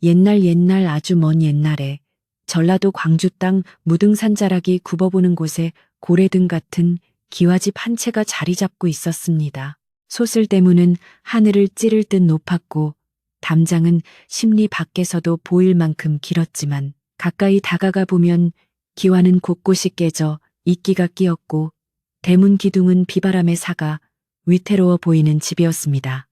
옛날 아주 먼 옛날에 전라도 광주 땅 무등산 자락이 굽어보는 곳에 고래등 같은 기와집 한 채가 자리 잡고 있었습니다. 소슬대문은 하늘을 찌를 듯 높았고 담장은 심리 밖에서도 보일 만큼 길었지만 가까이 다가가 보면 기와는 곳곳이 깨져 이끼가 끼었고 대문 기둥은 비바람에 사가 위태로워 보이는 집이었습니다.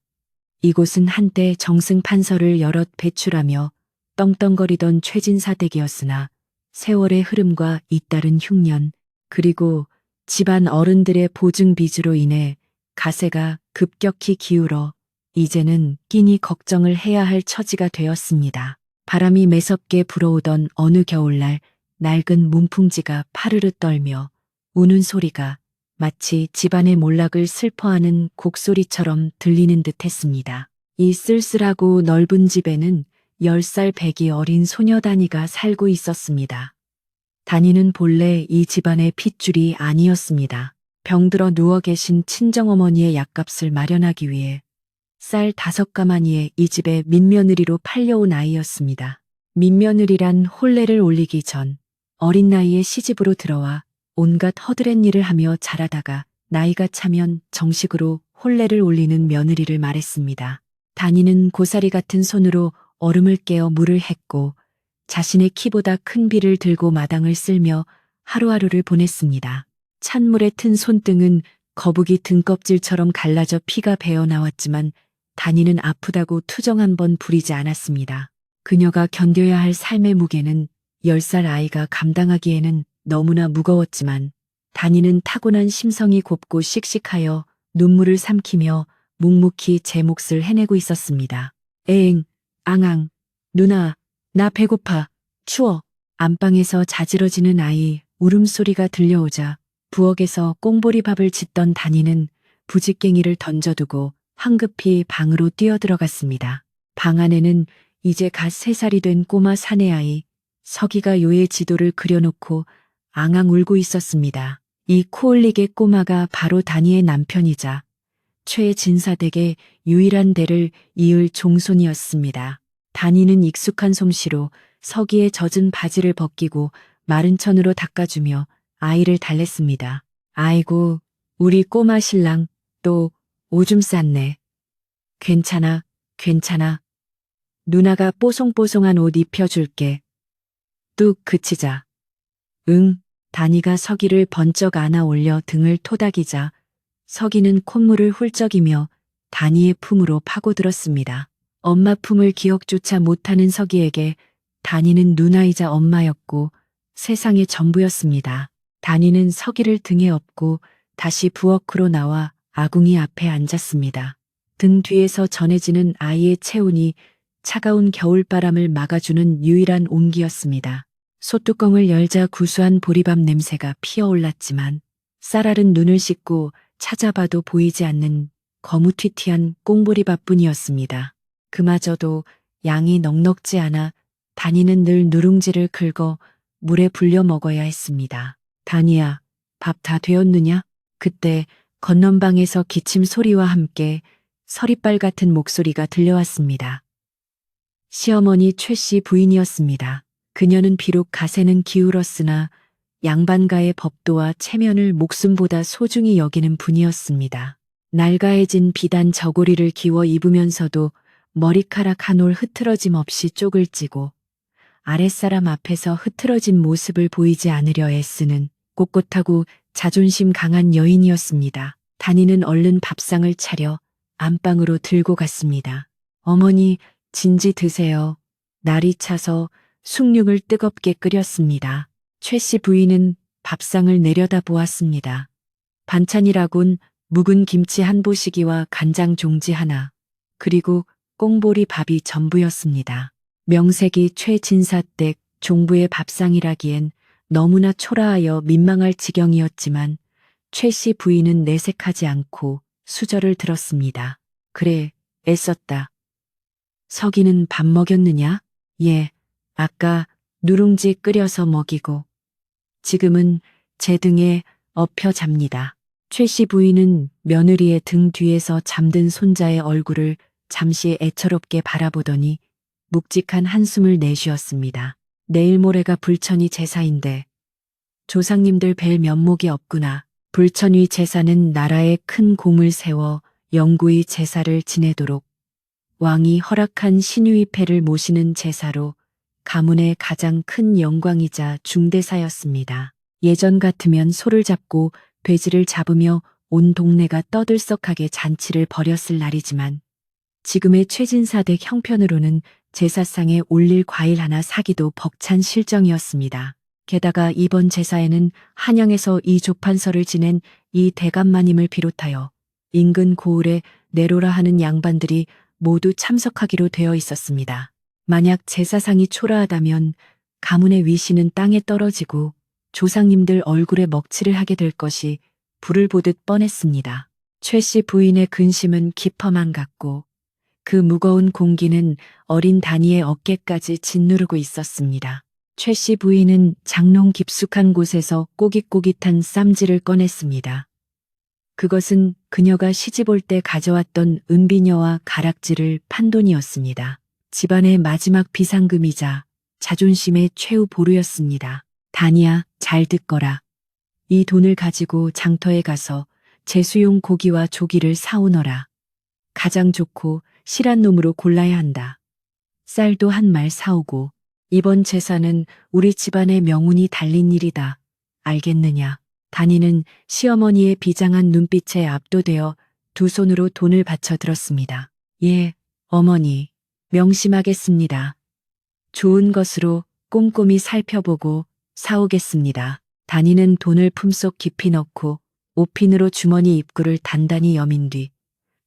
이곳은 한때 정승판서를 여럿 배출하며 떵떵거리던 최진사 댁이었으나 세월의 흐름과 잇따른 흉년 그리고 집안 어른들의 보증 빚으로 인해 가세가 급격히 기울어 이제는 끼니 걱정을 해야 할 처지가 되었습니다. 바람이 매섭게 불어오던 어느 겨울날 낡은 문풍지가 파르르 떨며 우는 소리가 마치 집안의 몰락을 슬퍼하는 곡소리처럼 들리는 듯 했습니다. 이 쓸쓸하고 넓은 집에는 10살 배기 어린 소녀 다니가 살고 있었습니다. 다니는 본래 이 집안의 핏줄이 아니었습니다. 병들어 누워 계신 친정어머니의 약값을 마련하기 위해 쌀 5가마니에 이 집에 민며느리로 팔려온 아이였습니다. 민며느리란 혼례를 올리기 전 어린 나이에 시집으로 들어와 온갖 허드렛 일을 하며 자라다가 나이가 차면 정식으로 혼례를 올리는 며느리를 말했습니다. 다니는 고사리 같은 손으로 얼음을 깨어 물을 했고 자신의 키보다 큰 비를 들고 마당을 쓸며 하루하루를 보냈습니다. 찬물에 튼 손등은 거북이 등껍질처럼 갈라져 피가 배어 나왔지만 다니는 아프다고 투정 한 번 부리지 않았습니다. 그녀가 견뎌야 할 삶의 무게는 10살 아이가 감당하기에는 너무나 무거웠지만 다니는 타고난 심성이 곱고 씩씩하여 눈물을 삼키며 묵묵히 제 몫을 해내고 있었습니다. 에엥, 앙앙, 누나, 나 배고파, 추워. 안방에서 자지러지는 아이 울음소리가 들려오자 부엌에서 꽁보리밥을 짓던 다니는 부직갱이를 던져두고 황급히 방으로 뛰어들어갔습니다. 방 안에는 이제 갓 3살이 된 꼬마 사내아이 서기가 요의 지도를 그려놓고 앙앙 울고 있었습니다. 이 코올리게 꼬마가 바로 다니의 남편이자 최진사댁의 유일한 대를 이을 종손이었습니다. 다니는 익숙한 솜씨로 서기의 젖은 바지를 벗기고 마른 천으로 닦아주며 아이를 달랬습니다. 아이고, 우리 꼬마 신랑 또 오줌 쌌네. 괜찮아, 괜찮아. 누나가 뽀송뽀송한 옷 입혀줄게. 뚝 그치자. 응, 다니가 서기를 번쩍 안아 올려 등을 토닥이자 서기는 콧물을 훌쩍이며 다니의 품으로 파고들었습니다. 엄마 품을 기억조차 못하는 서기에게 다니는 누나이자 엄마였고 세상의 전부였습니다. 다니는 서기를 등에 업고 다시 부엌으로 나와 아궁이 앞에 앉았습니다. 등 뒤에서 전해지는 아이의 체온이 차가운 겨울바람을 막아주는 유일한 온기였습니다. 소뚜껑을 열자 구수한 보리밥 냄새가 피어올랐지만 쌀알은 눈을 씻고 찾아봐도 보이지 않는 거무튀튀한 꽁보리밥뿐이었습니다. 그마저도 양이 넉넉지 않아 다니는 늘 누룽지를 긁어 물에 불려 먹어야 했습니다. 다니야, 밥 다 되었느냐? 그때 건넌방에서 기침 소리와 함께 서리빨 같은 목소리가 들려왔습니다. 시어머니 최씨 부인이었습니다. 그녀는 비록 가세는 기울었으나 양반가의 법도와 체면을 목숨보다 소중히 여기는 분이었습니다. 낡아해진 비단 저고리를 기워 입으면서도 머리카락 한 올 흐트러짐 없이 쪽을 찌고 아랫사람 앞에서 흐트러진 모습을 보이지 않으려 애쓰는 꼿꼿하고 자존심 강한 여인이었습니다. 다니는 얼른 밥상을 차려 안방으로 들고 갔습니다. 어머니, 진지 드세요. 날이 차서 숭늉을 뜨겁게 끓였습니다. 최씨 부인은 밥상을 내려다 보았습니다. 반찬이라곤 묵은 김치 한 보시기와 간장 종지 하나, 그리고 꽁보리 밥이 전부였습니다. 명색이 최진사댁 종부의 밥상이라기엔 너무나 초라하여 민망할 지경이었지만 최씨 부인은 내색하지 않고 수저를 들었습니다. 그래, 애썼다. 서기는 밥 먹였느냐? 예, 아까 누룽지 끓여서 먹이고 지금은 제 등에 엎여 잡니다. 최씨 부인은 며느리의 등 뒤에서 잠든 손자의 얼굴을 잠시 애처롭게 바라보더니 묵직한 한숨을 내쉬었습니다. 내일 모레가 불천이 제사인데 조상님들 뵐 면목이 없구나. 불천위 제사는 나라에 큰 공을 세워 영구히 제사를 지내도록 왕이 허락한 신유위패를 모시는 제사로 가문의 가장 큰 영광이자 중대사였습니다. 예전 같으면 소를 잡고 돼지를 잡으며 온 동네가 떠들썩하게 잔치를 벌였을 날이지만 지금의 최진사댁 형편으로는 제사상에 올릴 과일 하나 사기도 벅찬 실정이었습니다. 게다가 이번 제사에는 한양에서 이 조판서를 지낸 이 대감마님을 비롯하여 인근 고을에 내로라 하는 양반들이 모두 참석하기로 되어 있었습니다. 만약 제사상이 초라하다면 가문의 위신은 땅에 떨어지고 조상님들 얼굴에 먹칠을 하게 될 것이 불을 보듯 뻔했습니다. 최 씨 부인의 근심은 깊어만 갔고 그 무거운 공기는 어린 다니의 어깨까지 짓누르고 있었습니다. 최 씨 부인은 장롱 깊숙한 곳에서 꼬깃꼬깃한 쌈지를 꺼냈습니다. 그것은 그녀가 시집올 때 가져왔던 은비녀와 가락지를 판 돈이었습니다. 집안의 마지막 비상금이자 자존심의 최후 보루였습니다. 다니야, 잘 듣거라. 이 돈을 가지고 장터에 가서 제수용 고기와 조기를 사오너라. 가장 좋고 실한 놈으로 골라야 한다. 쌀도 한 말 사오고. 이번 제사는 우리 집안의 명운이 달린 일이다. 알겠느냐? 다니는 시어머니의 비장한 눈빛에 압도되어 두 손으로 돈을 받쳐 들었습니다. 예, 어머니. 명심하겠습니다. 좋은 것으로 꼼꼼히 살펴보고 사오겠습니다. 다니는 돈을 품속 깊이 넣고 옷핀으로 주머니 입구를 단단히 여민 뒤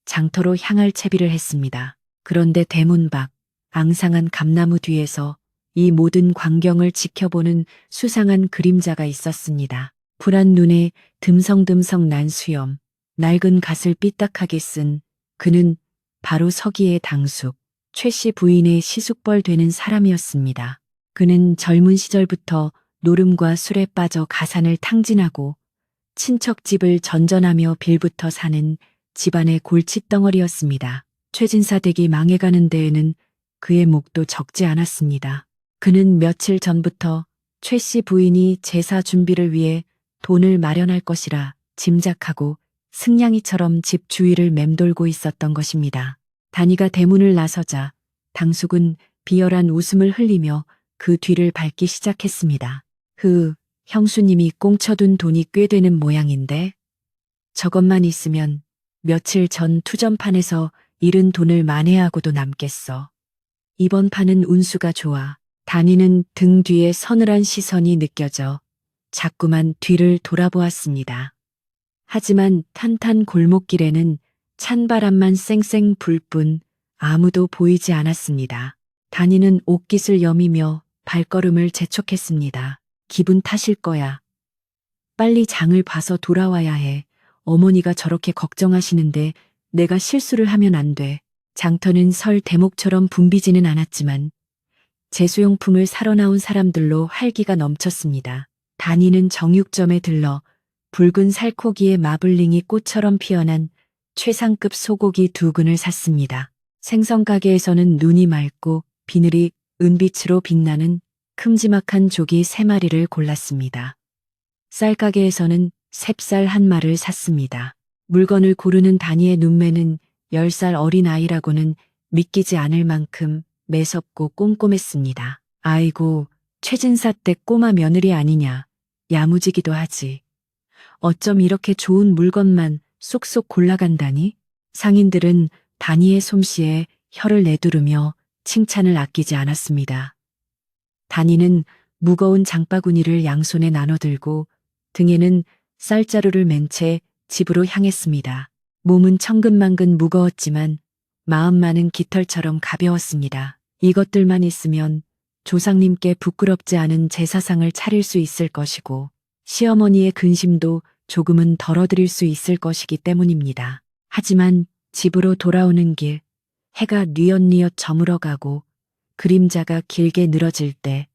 장터로 향할 채비를 했습니다. 그런데 대문 밖 앙상한 감나무 뒤에서 이 모든 광경을 지켜보는 수상한 그림자가 있었습니다. 불안 눈에 듬성듬성 난 수염, 낡은 갓을 삐딱하게 쓴 그는 바로 서기의 당숙, 최 씨 부인의 시숙벌 되는 사람이었습니다. 그는 젊은 시절부터 노름과 술에 빠져 가산을 탕진하고 친척집을 전전하며 빌부터 사는 집안의 골칫덩어리였습니다. 최진사 댁이 망해가는 데에는 그의 몫도 적지 않았습니다. 그는 며칠 전부터 최 씨 부인이 제사 준비를 위해 돈을 마련할 것이라 짐작하고 승냥이처럼 집 주위를 맴돌고 있었던 것입니다. 다니가 대문을 나서자 당숙은 비열한 웃음을 흘리며 그 뒤를 밟기 시작했습니다. 형수님이 꽁쳐둔 돈이 꽤 되는 모양인데 저것만 있으면 며칠 전 투전판에서 잃은 돈을 만회하고도 남겠어. 이번 판은 운수가 좋아. 다니는 등 뒤에 서늘한 시선이 느껴져 자꾸만 뒤를 돌아보았습니다. 하지만 탄탄 골목길에는 찬바람만 쌩쌩 불 뿐 아무도 보이지 않았습니다. 다니는 옷깃을 여미며 발걸음을 재촉했습니다. 기분 탓일 거야. 빨리 장을 봐서 돌아와야 해. 어머니가 저렇게 걱정하시는데 내가 실수를 하면 안 돼. 장터는 설 대목처럼 붐비지는 않았지만 제수용품을 사러 나온 사람들로 활기가 넘쳤습니다. 다니는 정육점에 들러 붉은 살코기에 마블링이 꽃처럼 피어난 최상급 소고기 2근을 샀습니다. 생선가게에서는 눈이 맑고 비늘이 은빛으로 빛나는 큼지막한 조기 3마리를 골랐습니다. 쌀가게에서는 셉쌀 1마를 샀습니다. 물건을 고르는 다니의 눈매는 10살 어린 아이라고는 믿기지 않을 만큼 매섭고 꼼꼼했습니다. 아이고, 최진사 댁 꼬마 며느리 아니냐. 야무지기도 하지. 어쩜 이렇게 좋은 물건만 쏙쏙 골라간다니? 상인들은 다니의 솜씨에 혀를 내두르며 칭찬을 아끼지 않았습니다. 다니는 무거운 장바구니를 양손에 나눠들고 등에는 쌀자루를 맨 채 집으로 향했습니다. 몸은 천근만근 무거웠지만 마음만은 깃털처럼 가벼웠습니다. 이것들만 있으면 조상님께 부끄럽지 않은 제사상을 차릴 수 있을 것이고 시어머니의 근심도 조금은 덜어드릴 수 있을 것이기 때문입니다. 하지만 집으로 돌아오는 길 해가 뉘엿뉘엿 저물어가고 그림자가 길게 늘어질 때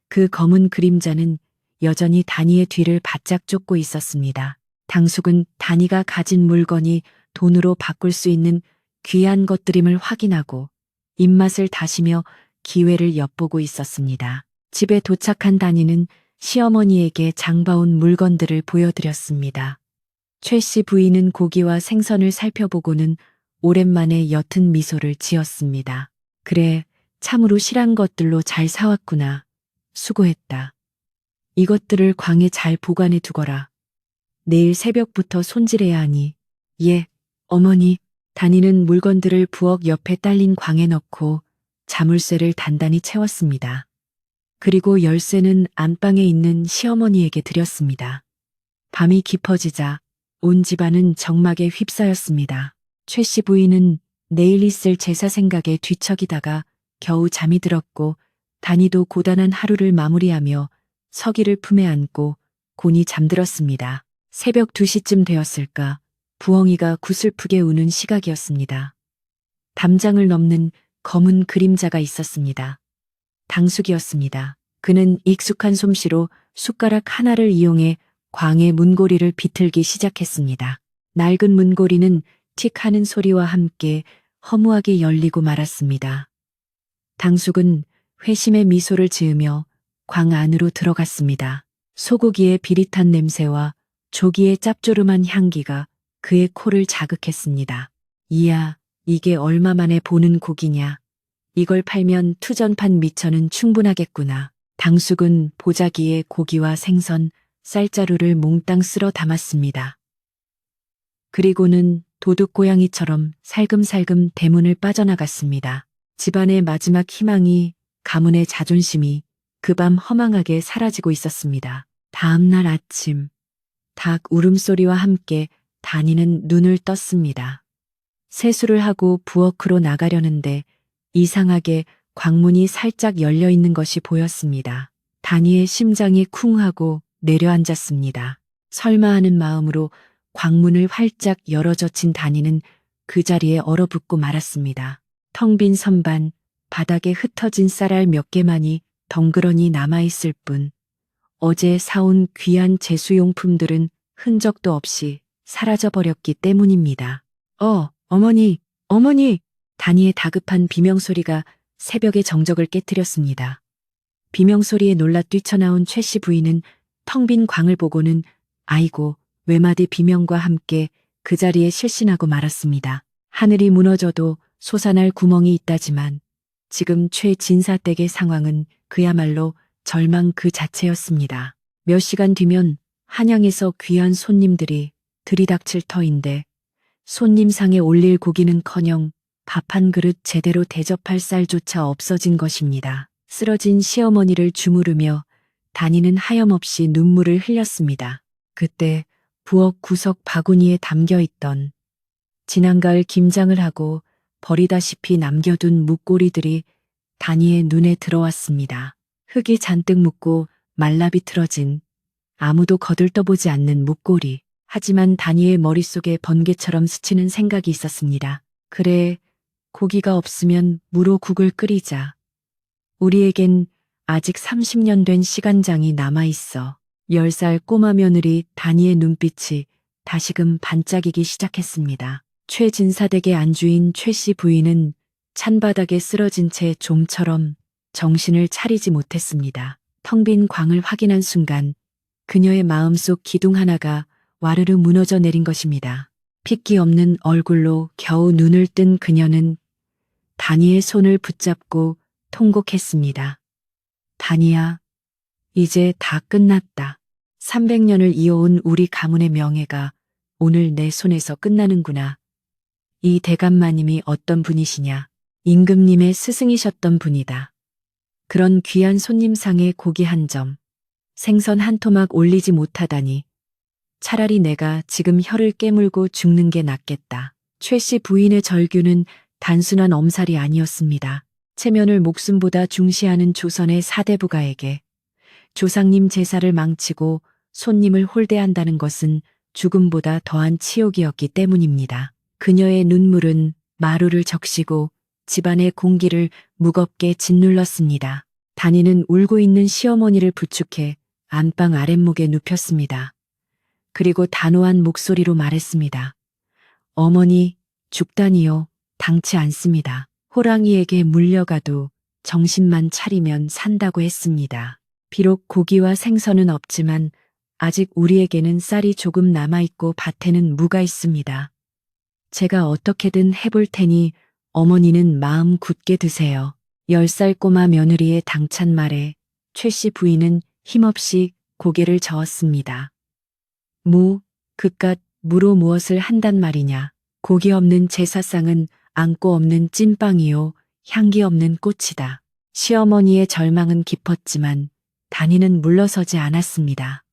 그 검은 그림자는 여전히 다니의 뒤를 바짝 쫓고 있었습니다. 당숙은 다니가 가진 물건이 돈으로 바꿀 수 있는 귀한 것들임을 확인하고 입맛을 다시며 기회를 엿보고 있었습니다. 집에 도착한 단이는 시어머니에게 장봐온 물건들을 보여드렸습니다. 최 씨 부인은 고기와 생선을 살펴보고는 오랜만에 옅은 미소를 지었습니다. 그래, 참으로 실한 것들로 잘 사왔구나. 수고했다. 이것들을 광에 잘 보관해 두거라. 내일 새벽부터 손질해야 하니. 예, 어머니. 다니는 물건들을 부엌 옆에 딸린 광에 넣고 자물쇠를 단단히 채웠습니다. 그리고 열쇠는 안방에 있는 시어머니에게 드렸습니다. 밤이 깊어지자 온 집안은 정막에 휩싸였습니다. 최 씨 부인은 내일 있을 제사 생각에 뒤척이다가 겨우 잠이 들었고 다니도 고단한 하루를 마무리하며 서기를 품에 안고 곤히 잠들었습니다. 새벽 2시쯤 되었을까 부엉이가 구슬프게 우는 시각이었습니다. 담장을 넘는 검은 그림자가 있었습니다. 당숙이었습니다. 그는 익숙한 솜씨로 숟가락 하나를 이용해 광의 문고리를 비틀기 시작했습니다. 낡은 문고리는 틱 하는 소리와 함께 허무하게 열리고 말았습니다. 당숙은 회심의 미소를 지으며 광 안으로 들어갔습니다. 소고기의 비릿한 냄새와 조기의 짭조름한 향기가 그의 코를 자극했습니다. 이야, 이게 얼마만에 보는 고기냐. 이걸 팔면 투전판 미천은 충분하겠구나. 당숙은 보자기에 고기와 생선, 쌀자루를 몽땅 쓸어 담았습니다. 그리고는 도둑고양이처럼 살금살금 대문을 빠져나갔습니다. 집안의 마지막 희망이, 가문의 자존심이 그 밤 허망하게 사라지고 있었습니다. 다음 날 아침, 닭 울음소리와 함께 다니는 눈을 떴습니다. 세수를 하고 부엌으로 나가려는데 이상하게 광문이 살짝 열려 있는 것이 보였습니다. 다니의 심장이 쿵하고 내려앉았습니다. 설마 하는 마음으로 광문을 활짝 열어젖힌 다니는 그 자리에 얼어붙고 말았습니다. 텅 빈 선반, 바닥에 흩어진 쌀알 몇 개만이 덩그러니 남아있을 뿐 어제 사온 귀한 제수용품들은 흔적도 없이 사라져버렸기 때문입니다. 어머니, 어머니! 다니의 다급한 비명소리가 새벽의 정적을 깨뜨렸습니다. 비명소리에 놀라 뛰쳐나온 최 씨 부인은 텅 빈 광을 보고는 아이고 외마디 비명과 함께 그 자리에 실신하고 말았습니다. 하늘이 무너져도 솟아날 구멍이 있다지만 지금 최 진사댁의 상황은 그야말로 절망 그 자체였습니다. 몇 시간 뒤면 한양에서 귀한 손님들이 들이닥칠 터인데 손님상에 올릴 고기는커녕 밥 한 그릇 제대로 대접할 쌀조차 없어진 것입니다. 쓰러진 시어머니를 주무르며 다니는 하염없이 눈물을 흘렸습니다. 그때 부엌 구석 바구니에 담겨있던 지난가을 김장을 하고 버리다시피 남겨둔 묵고리들이 다니의 눈에 들어왔습니다. 흙이 잔뜩 묻고 말라 비틀어진 아무도 거들떠보지 않는 묵고리. 하지만 다니의 머릿속에 번개처럼 스치는 생각이 있었습니다. 그래, 고기가 없으면 무로 국을 끓이자. 우리에겐 아직 30년 된 시간장이 남아있어. 10살 꼬마 며느리 다니의 눈빛이 다시금 반짝이기 시작했습니다. 최진사댁의 안주인 최 씨 부인은 찬바닥에 쓰러진 채 좀처럼 정신을 차리지 못했습니다. 텅 빈 광을 확인한 순간 그녀의 마음속 기둥 하나가 와르르 무너져 내린 것입니다. 핏기 없는 얼굴로 겨우 눈을 뜬 그녀는 다니의 손을 붙잡고 통곡했습니다. 다니야, 이제 다 끝났다. 300년을 이어온 우리 가문의 명예가 오늘 내 손에서 끝나는구나. 이 대감마님이 어떤 분이시냐? 임금님의 스승이셨던 분이다. 그런 귀한 손님상에 고기 한 점, 생선 한 토막 올리지 못하다니. 차라리 내가 지금 혀를 깨물고 죽는 게 낫겠다. 최 씨 부인의 절규는 단순한 엄살이 아니었습니다. 체면을 목숨보다 중시하는 조선의 사대부가에게 조상님 제사를 망치고 손님을 홀대한다는 것은 죽음보다 더한 치욕이었기 때문입니다. 그녀의 눈물은 마루를 적시고 집안의 공기를 무겁게 짓눌렀습니다. 다니는 울고 있는 시어머니를 부축해 안방 아랫목에 눕혔습니다. 그리고 단호한 목소리로 말했습니다. 어머니, 죽다니요. 당치 않습니다. 호랑이에게 물려가도 정신만 차리면 산다고 했습니다. 비록 고기와 생선은 없지만 아직 우리에게는 쌀이 조금 남아있고 밭에는 무가 있습니다. 제가 어떻게든 해볼 테니 어머니는 마음 굳게 드세요. 10살 꼬마 며느리의 당찬 말에 최 씨 부인은 힘없이 고개를 저었습니다. 그깟 무로 무엇을 한단 말이냐. 고기 없는 제사상은 안고 없는 찐빵이요. 향기 없는 꽃이다. 시어머니의 절망은 깊었지만 단이는 물러서지 않았습니다.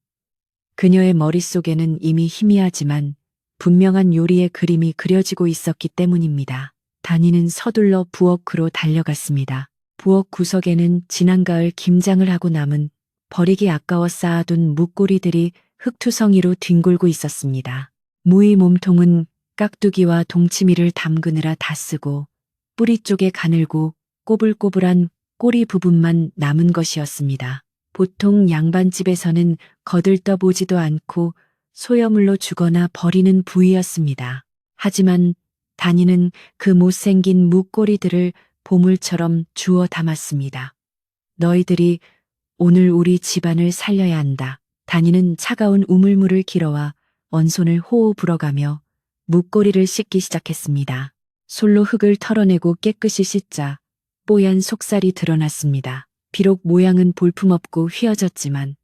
그녀의 머릿속에는 이미 희미하지만 분명한 요리의 그림이 그려지고 있었기 때문입니다. 단이는 서둘러 부엌으로 달려갔습니다. 부엌 구석에는 지난 가을 김장을 하고 남은 버리기 아까워 쌓아둔 묵고리들이 흙투성이로 뒹굴고 있었습니다. 무의 몸통은 깍두기와 동치미를 담그느라 다 쓰고 뿌리 쪽에 가늘고 꼬불꼬불한 꼬리 부분만 남은 것이었습니다. 보통 양반집에서는 거들떠보지도 않고 소여물로 주거나 버리는 부위였습니다. 하지만 단이는 그 못생긴 묵고리들을 보물처럼 주워 담았습니다. 너희들이 오늘 우리 집안을 살려야 한다. 단이는 차가운 우물물을 길어와 원손을 호호 불어가며 묵고리를 씻기 시작했습니다. 솔로 흙을 털어내고 깨끗이 씻자 뽀얀 속살이 드러났습니다. 비록 모양은 볼품없고 휘어졌지만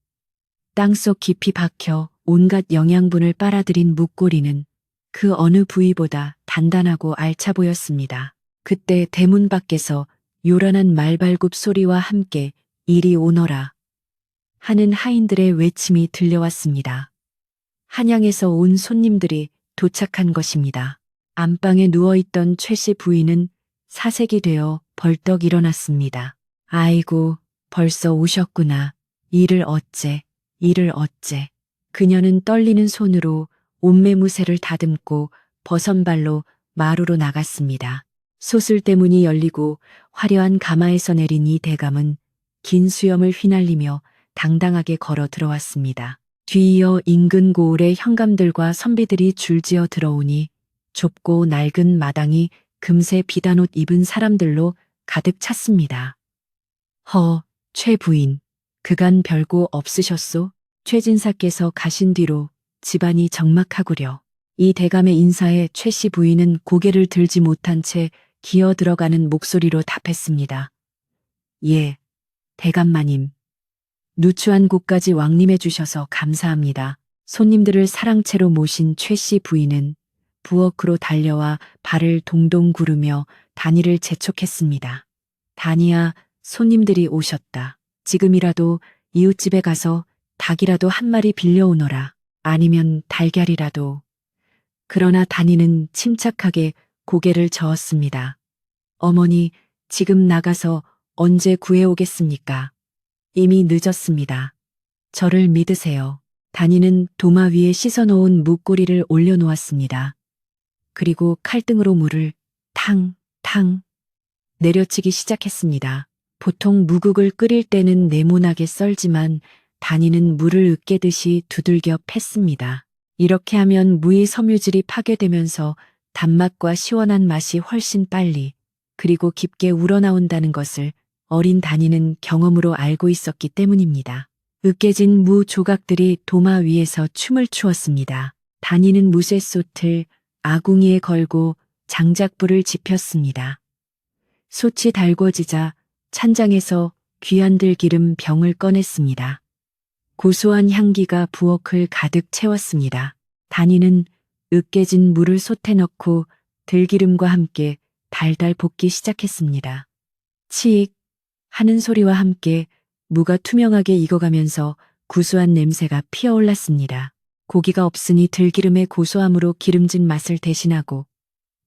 땅속 깊이 박혀 온갖 영양분을 빨아들인 묵고리는 그 어느 부위보다 단단하고 알차 보였습니다. 그때 대문 밖에서 요란한 말발굽 소리와 함께 이리 오너라 하는 하인들의 외침이 들려왔습니다. 한양에서 온 손님들이 도착한 것입니다. 안방에 누워있던 최 씨 부인은 사색이 되어 벌떡 일어났습니다. 아이고, 벌써 오셨구나. 일을 어째. 그녀는 떨리는 손으로 옷매무새를 다듬고 버선발로 마루로 나갔습니다. 소슬대문이 열리고 화려한 가마에서 내린 이 대감은 긴 수염을 휘날리며 당당하게 걸어 들어왔습니다. 뒤이어 인근 고을의 현감들과 선비들이 줄지어 들어오니 좁고 낡은 마당이 금세 비단옷 입은 사람들로 가득 찼습니다. 최 부인, 그간 별거 없으셨소? 최진사께서 가신 뒤로 집안이 적막하구려. 이 대감의 인사에 최 씨 부인은 고개를 들지 못한 채 기어 들어가는 목소리로 답했습니다. 예, 대감마님. 누추한 곳까지 왕림해 주셔서 감사합니다. 손님들을 사랑채로 모신 최 씨 부인은 부엌으로 달려와 발을 동동 구르며 단이를 재촉했습니다. 단이야, 손님들이 오셨다. 지금이라도 이웃집에 가서 닭이라도 한 마리 빌려오너라. 아니면 달걀이라도. 그러나 단이는 침착하게 고개를 저었습니다. 어머니, 지금 나가서 언제 구해오겠습니까? 이미 늦었습니다. 저를 믿으세요. 단이는 도마 위에 씻어놓은 묵고리를 올려놓았습니다. 그리고 칼등으로 물을 탕 내려치기 시작했습니다. 보통 무국을 끓일 때는 네모나게 썰지만 단이는 물을 으깨듯이 두들겨 팼습니다. 이렇게 하면 무의 섬유질이 파괴되면서 단맛과 시원한 맛이 훨씬 빨리 그리고 깊게 우러나온다는 것을 어린 단이는 경험으로 알고 있었기 때문입니다. 으깨진 무 조각들이 도마 위에서 춤을 추었습니다. 단이는 무쇠솥을 아궁이에 걸고 장작불을 지폈습니다. 솥이 달궈지자 찬장에서 귀한 들기름 병을 꺼냈습니다. 고소한 향기가 부엌을 가득 채웠습니다. 단이는 으깨진 물을 솥에 넣고 들기름과 함께 달달 볶기 시작했습니다. 치익 하는 소리와 함께 무가 투명하게 익어가면서 구수한 냄새가 피어올랐습니다. 고기가 없으니 들기름의 고소함으로 기름진 맛을 대신하고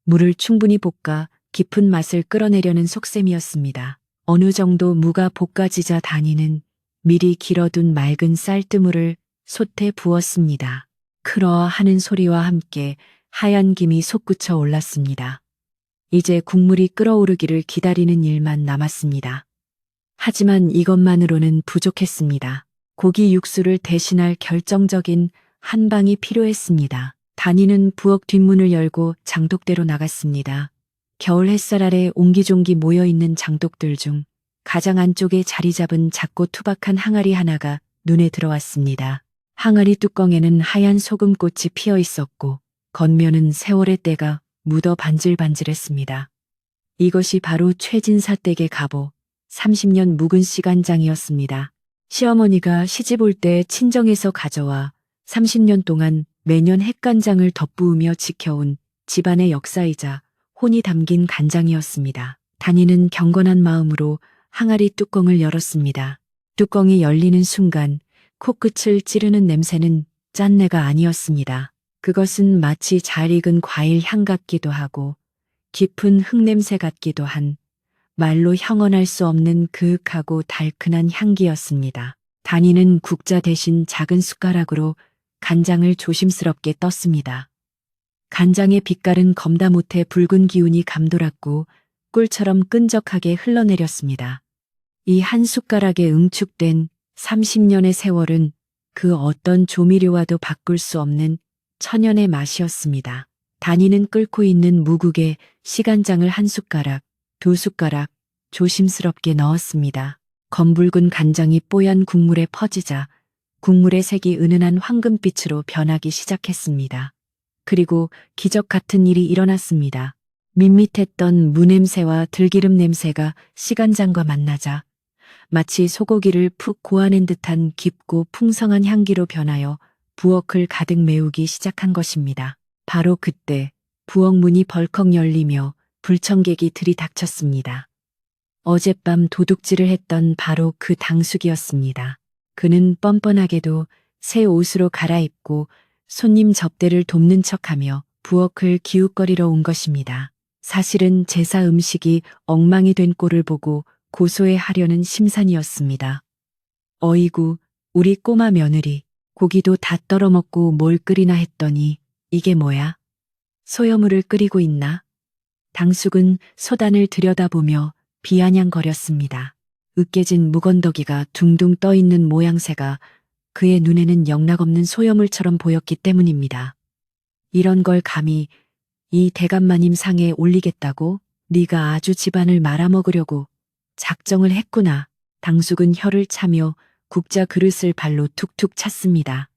물을 충분히 볶아 깊은 맛을 끌어내려는 속셈이었습니다. 어느 정도 무가 볶아지자 단이는 미리 길어둔 맑은 쌀뜨물을 솥에 부었습니다. 크러 하는 소리와 함께 하얀 김이 솟구쳐 올랐습니다. 이제 국물이 끓어오르기를 기다리는 일만 남았습니다. 하지만 이것만으로는 부족했습니다. 고기 육수를 대신할 결정적인 한 방이 필요했습니다. 단이는 부엌 뒷문을 열고 장독대로 나갔습니다. 겨울 햇살 아래 옹기종기 모여있는 장독들 중 가장 안쪽에 자리 잡은 작고 투박한 항아리 하나가 눈에 들어왔습니다. 항아리 뚜껑에는 하얀 소금꽃이 피어 있었고 겉면은 세월의 때가 묻어 반질반질했습니다. 이것이 바로 최진사 댁의 갑오 30년 묵은 시간장이었습니다. 시어머니가 시집 올 때 친정에서 가져와 30년 동안 매년 핵간장을 덧부으며 지켜온 집안의 역사이자 혼이 담긴 간장이었습니다. 단이는 경건한 마음으로 항아리 뚜껑을 열었습니다. 뚜껑이 열리는 순간 코끝을 찌르는 냄새는 짠내가 아니었습니다. 그것은 마치 잘 익은 과일 향 같기도 하고 깊은 흙냄새 같기도 한 말로 형언할 수 없는 그윽하고 달큰한 향기였습니다. 단이는 국자 대신 작은 숟가락으로 간장을 조심스럽게 떴습니다. 간장의 빛깔은 검다 못해 붉은 기운이 감돌았고 꿀처럼 끈적하게 흘러내렸습니다. 이 한 숟가락에 응축된 30년의 세월은 그 어떤 조미료와도 바꿀 수 없는 천연의 맛이었습니다. 단이는 끓고 있는 무국에 시간장을 한 숟가락, 두 숟가락 조심스럽게 넣었습니다. 검붉은 간장이 뽀얀 국물에 퍼지자 국물의 색이 은은한 황금빛으로 변하기 시작했습니다. 그리고 기적 같은 일이 일어났습니다. 밋밋했던 무냄새와 들기름 냄새가 시간장과 만나자 마치 소고기를 푹 고아낸 듯한 깊고 풍성한 향기로 변하여 부엌을 가득 메우기 시작한 것입니다. 바로 그때 부엌 문이 벌컥 열리며 불청객이 들이닥쳤습니다. 어젯밤 도둑질을 했던 바로 그 당숙이었습니다. 그는 뻔뻔하게도 새 옷으로 갈아입고 손님 접대를 돕는 척하며 부엌을 기웃거리러 온 것입니다. 사실은 제사 음식이 엉망이 된 꼴을 보고 고소해하려는 심산이었습니다. 어이구, 우리 꼬마 며느리, 고기도 다 떨어먹고 뭘 끓이나 했더니 이게 뭐야? 소여물을 끓이고 있나? 당숙은 소단을 들여다보며 비아냥거렸습니다. 으깨진 묵언더기가 둥둥 떠있는 모양새가 그의 눈에는 영락없는 소여물처럼 보였기 때문입니다. 이런 걸 감히 이 대감마님 상에 올리겠다고? 네가 아주 집안을 말아먹으려고 작정을 했구나. 당숙은 혀를 차며 국자 그릇을 발로 툭툭 찼습니다.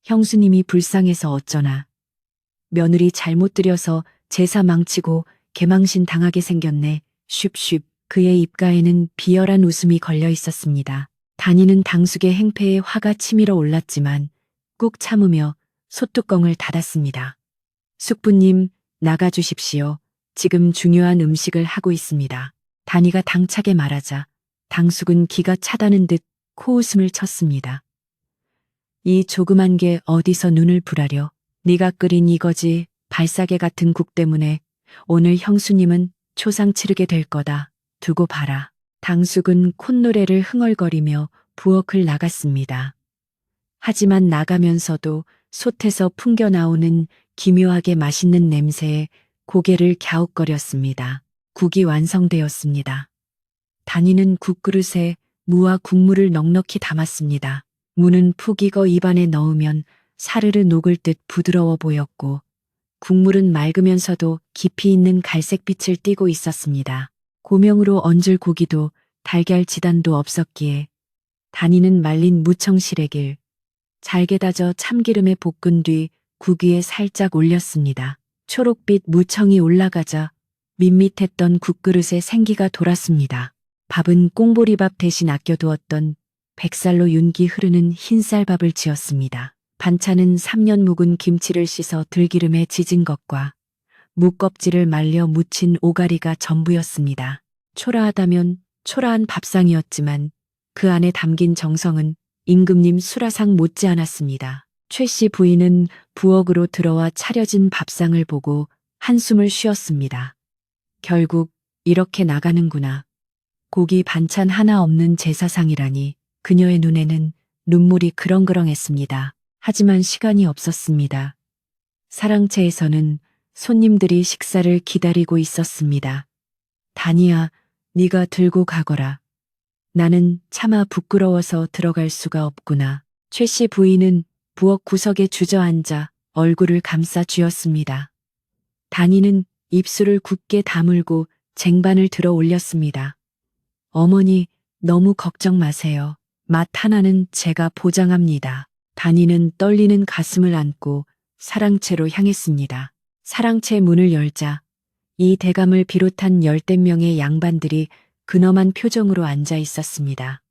형수님이 불쌍해서 어쩌나. 며느리 잘못 들여서 제사 망치고 개망신 당하게 생겼네. 쉽쉽. 그의 입가에는 비열한 웃음이 걸려 있었습니다. 단이는 당숙의 행패에 화가 치밀어 올랐지만 꾹 참으며 솥뚜껑을 닫았습니다. 숙부님, 나가주십시오. 지금 중요한 음식을 하고 있습니다. 단이가 당차게 말하자 당숙은 기가 차다는 듯 코웃음을 쳤습니다. 이 조그만 게 어디서 눈을 부라려. 네가 끓인 이거지 발사계 같은 국 때문에 오늘 형수님은 초상 치르게 될 거다. 두고 봐라. 당숙은 콧노래를 흥얼거리며 부엌을 나갔습니다. 하지만 나가면서도 솥에서 풍겨나오는 기묘하게 맛있는 냄새에 고개를 갸웃거렸습니다. 국이 완성되었습니다. 단이는 국그릇에 무와 국물을 넉넉히 담았습니다. 무는 푹 익어 입안에 넣으면 사르르 녹을 듯 부드러워 보였고 국물은 맑으면서도 깊이 있는 갈색빛을 띠고 있었습니다. 고명으로 얹을 고기도 달걀 지단도 없었기에 단이는 말린 무청시래길 잘게 다져 참기름에 볶은 뒤 국 위에 살짝 올렸습니다. 초록빛 무청이 올라가자 밋밋했던 국그릇에 생기가 돌았습니다. 밥은 꽁보리밥 대신 아껴두었던 백살로 윤기 흐르는 흰쌀밥을 지었습니다. 반찬은 3년 묵은 김치를 씻어 들기름에 지진 것과 묵껍질을 말려 무친 오가리가 전부였습니다. 초라하다면 초라한 밥상이었지만 그 안에 담긴 정성은 임금님 수라상 못지않았습니다. 최 씨 부인은 부엌으로 들어와 차려진 밥상을 보고 한숨을 쉬었습니다. 결국 이렇게 나가는구나. 고기 반찬 하나 없는 제사상이라니 그녀의 눈에는 눈물이 그렁그렁했습니다. 하지만 시간이 없었습니다. 사랑채에서는 손님들이 식사를 기다리고 있었습니다. 단이야, 네가 들고 가거라. 나는 차마 부끄러워서 들어갈 수가 없구나. 최 씨 부인은 부엌 구석에 주저앉아 얼굴을 감싸 쥐었습니다. 단이는 입술을 굳게 다물고 쟁반을 들어 올렸습니다. 어머니, 너무 걱정 마세요. 맛 하나는 제가 보장합니다. 단이는 떨리는 가슴을 안고 사랑채로 향했습니다. 사랑채 문을 열자 이 대감을 비롯한 열댓 명의 양반들이 근엄한 표정으로 앉아 있었습니다.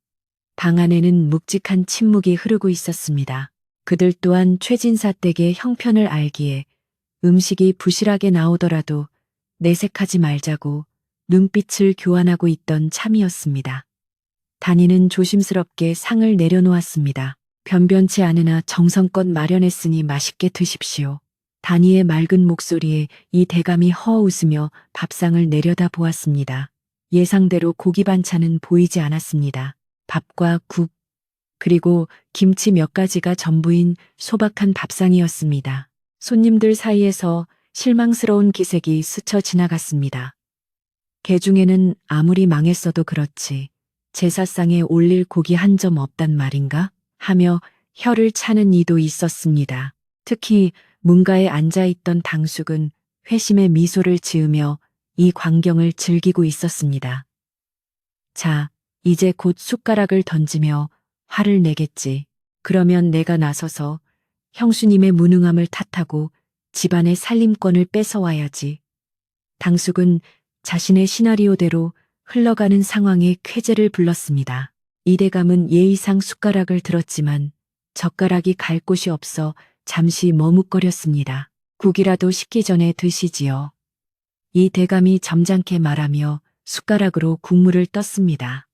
방 안에는 묵직한 침묵이 흐르고 있었습니다. 그들 또한 최진사 댁의 형편을 알기에 음식이 부실하게 나오더라도 내색하지 말자고 눈빛을 교환하고 있던 참이었습니다. 단이는 조심스럽게 상을 내려놓았습니다. 변변치 않으나 정성껏 마련했으니 맛있게 드십시오. 단이의 맑은 목소리에 이 대감이 허 웃으며 밥상을 내려다 보았습니다. 예상대로 고기 반찬은 보이지 않았습니다. 밥과 국, 그리고 김치 몇 가지가 전부인 소박한 밥상이었습니다. 손님들 사이에서 실망스러운 기색이 스쳐 지나갔습니다. 개중에는 아무리 망했어도 그렇지 제사상에 올릴 고기 한 점 없단 말인가? 하며 혀를 차는 이도 있었습니다. 특히 문가에 앉아있던 당숙은 회심의 미소를 지으며 이 광경을 즐기고 있었습니다. 자, 이제 곧 숟가락을 던지며 화를 내겠지. 그러면 내가 나서서 형수님의 무능함을 탓하고 집안의 살림권을 뺏어와야지. 당숙은 자신의 시나리오대로 흘러가는 상황에 쾌재를 불렀습니다. 이대감은 예의상 숟가락을 들었지만 젓가락이 갈 곳이 없어 잠시 머뭇거렸습니다. 국이라도 식기 전에 드시지요. 이 대감이 점잖게 말하며 숟가락으로 국물을 떴습니다.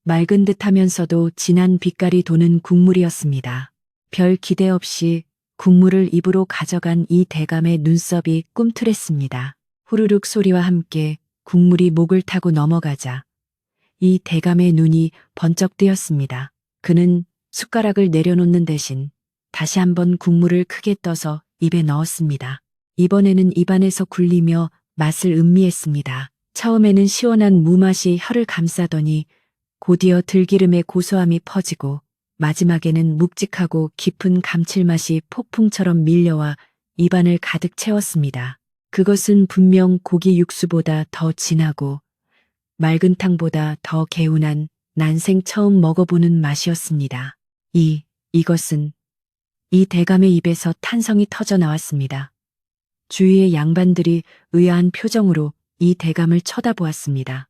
맑은 듯하면서도 진한 빛깔이 도는 국물이었습니다. 별 기대 없이 국물을 입으로 가져간 이 대감의 눈썹이 꿈틀했습니다. 후루룩 소리와 함께 국물이 목을 타고 넘어가자 이 대감의 눈이 번쩍 뜨였습니다. 그는 숟가락을 내려놓는 대신 다시 한번 국물을 크게 떠서 입에 넣었습니다. 이번에는 입안에서 굴리며 맛을 음미했습니다. 처음에는 시원한 무맛이 혀를 감싸더니 곧이어 들기름의 고소함이 퍼지고 마지막에는 묵직하고 깊은 감칠맛이 폭풍처럼 밀려와 입안을 가득 채웠습니다. 그것은 분명 고기 육수보다 더 진하고 맑은 탕보다 더 개운한 난생 처음 먹어보는 맛이었습니다. 이것은 이 대감의 입에서 탄성이 터져 나왔습니다. 주위의 양반들이 의아한 표정으로 이 대감을 쳐다보았습니다.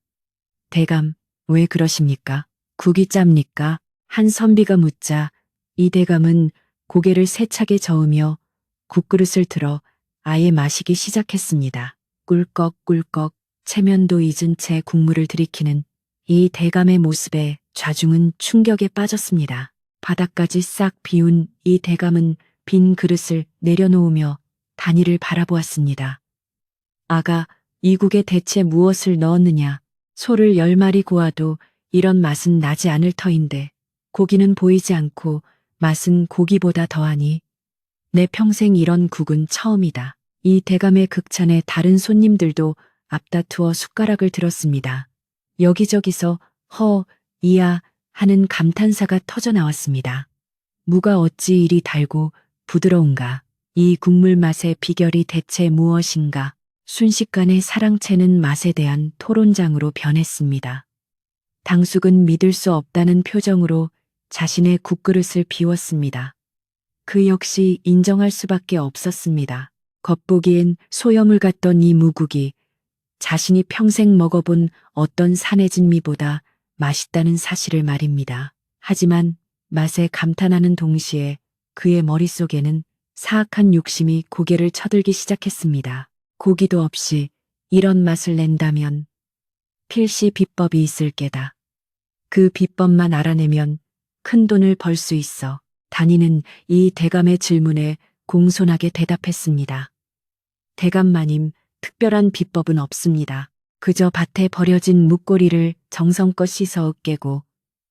대감, 왜 그러십니까? 국이 짭니까? 한 선비가 묻자 이 대감은 고개를 세차게 저으며 국그릇을 들어 아예 마시기 시작했습니다. 꿀꺽꿀꺽 체면도 잊은 채 국물을 들이키는 이 대감의 모습에 좌중은 충격에 빠졌습니다. 바닥까지 싹 비운 이 대감은 빈 그릇을 내려놓으며 단이를 바라보았습니다. 아가, 이 국에 대체 무엇을 넣었느냐? 소를 10마리 구워도 이런 맛은 나지 않을 터인데 고기는 보이지 않고 맛은 고기보다 더하니 내 평생 이런 국은 처음이다. 이 대감의 극찬에 다른 손님들도 앞다투어 숟가락을 들었습니다. 여기저기서 이야 하는 감탄사가 터져 나왔습니다. 무가 어찌 이리 달고 부드러운가? 이 국물 맛의 비결이 대체 무엇인가? 순식간에 사랑채는 맛에 대한 토론장으로 변했습니다. 당숙은 믿을 수 없다는 표정으로 자신의 국그릇을 비웠습니다. 그 역시 인정할 수밖에 없었습니다. 겉보기엔 소염을 같던 이 무국이 자신이 평생 먹어본 어떤 산해진미보다 맛있다는 사실을 말입니다. 하지만 맛에 감탄하는 동시에 그의 머릿속에는 사악한 욕심이 고개를 쳐들기 시작했습니다. 고기도 없이 이런 맛을 낸다면 필시 비법이 있을 게다. 그 비법만 알아내면 큰 돈을 벌 수 있어. 단이는 이 대감의 질문에 공손하게 대답했습니다. 대감마님, 특별한 비법은 없습니다. 그저 밭에 버려진 묵고리를 정성껏 씻어 으깨고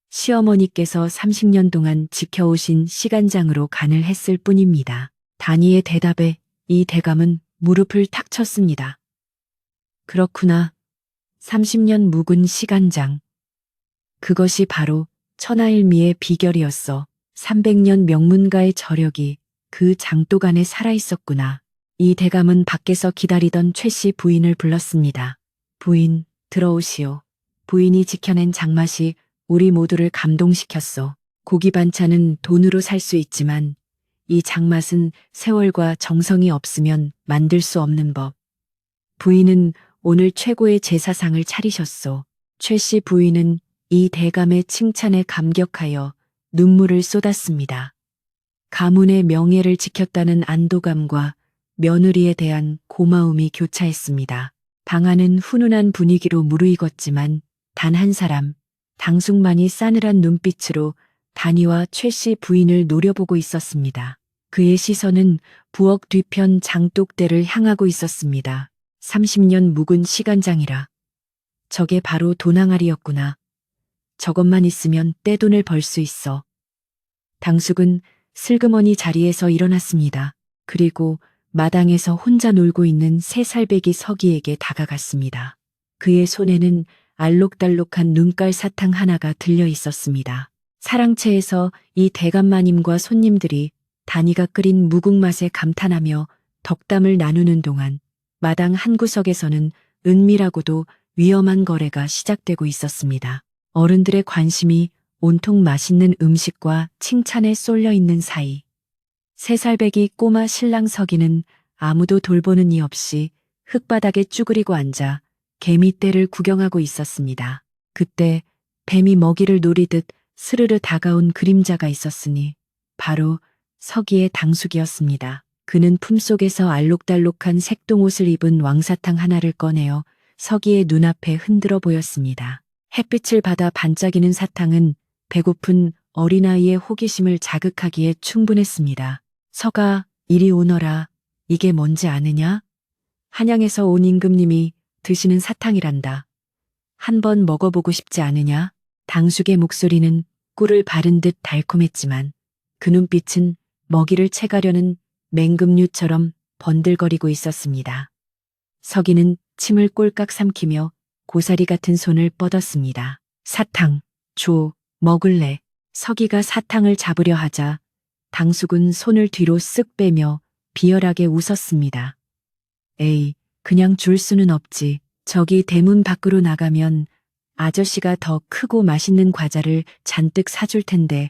시어머니께서 30년 동안 지켜오신 시간장으로 간을 했을 뿐입니다. 단이의 대답에 이 대감은 무릎을 탁 쳤습니다. 그렇구나. 30년 묵은 시간장. 그것이 바로 천하일미의 비결이었어. 300년 명문가의 저력이 그 장독 안에 살아있었구나. 이 대감은 밖에서 기다리던 최씨 부인을 불렀습니다. 부인, 들어오시오. 부인이 지켜낸 장맛이 우리 모두를 감동시켰소. 고기 반찬은 돈으로 살 수 있지만 이 장맛은 세월과 정성이 없으면 만들 수 없는 법. 부인은 오늘 최고의 제사상을 차리셨소. 최 씨 부인은 이 대감의 칭찬에 감격하여 눈물을 쏟았습니다. 가문의 명예를 지켰다는 안도감과 며느리에 대한 고마움이 교차했습니다. 방 안은 훈훈한 분위기로 무르익었지만 단 한 사람, 당숙만이 싸늘한 눈빛으로 단이와 최 씨 부인을 노려보고 있었습니다. 그의 시선은 부엌 뒤편 장독대를 향하고 있었습니다. 30년 묵은 시간장이라. 저게 바로 돈항아리였구나. 저것만 있으면 떼돈을 벌 수 있어. 당숙은 슬그머니 자리에서 일어났습니다. 그리고 마당에서 혼자 놀고 있는 3살배기 서기에게 다가갔습니다. 그의 손에는 알록달록한 눈깔 사탕 하나가 들려 있었습니다. 사랑채에서 이 대감마님과 손님들이 단이가 끓인 무국맛에 감탄하며 덕담을 나누는 동안 마당 한 구석에서는 은밀하고도 위험한 거래가 시작되고 있었습니다. 어른들의 관심이 온통 맛있는 음식과 칭찬에 쏠려 있는 사이 3살배기 꼬마 신랑 서기는 아무도 돌보는 이 없이 흙바닥에 쭈그리고 앉아 개미떼를 구경하고 있었습니다. 그때 뱀이 먹이를 노리듯 스르르 다가온 그림자가 있었으니 바로 서기의 당숙이었습니다. 그는 품속에서 알록달록한 색동옷을 입은 왕사탕 하나를 꺼내어 서기의 눈앞에 흔들어 보였습니다. 햇빛을 받아 반짝이는 사탕은 배고픈 어린아이의 호기심을 자극하기에 충분했습니다. 서가, 이리 오너라. 이게 뭔지 아느냐? 한양에서 온 임금님이 드시는 사탕이란다. 한번 먹어보고 싶지 않으냐? 당숙의 목소리는 꿀을 바른 듯 달콤했지만 그 눈빛은 먹이를 채가려는 맹금류처럼 번들거리고 있었습니다. 서기는 침을 꼴깍 삼키며 고사리 같은 손을 뻗었습니다. 사탕, 줘, 먹을래. 서기가 사탕을 잡으려 하자 당숙은 손을 뒤로 쓱 빼며 비열하게 웃었습니다. 에이, 그냥 줄 수는 없지. 저기 대문 밖으로 나가면 아저씨가 더 크고 맛있는 과자를 잔뜩 사줄 텐데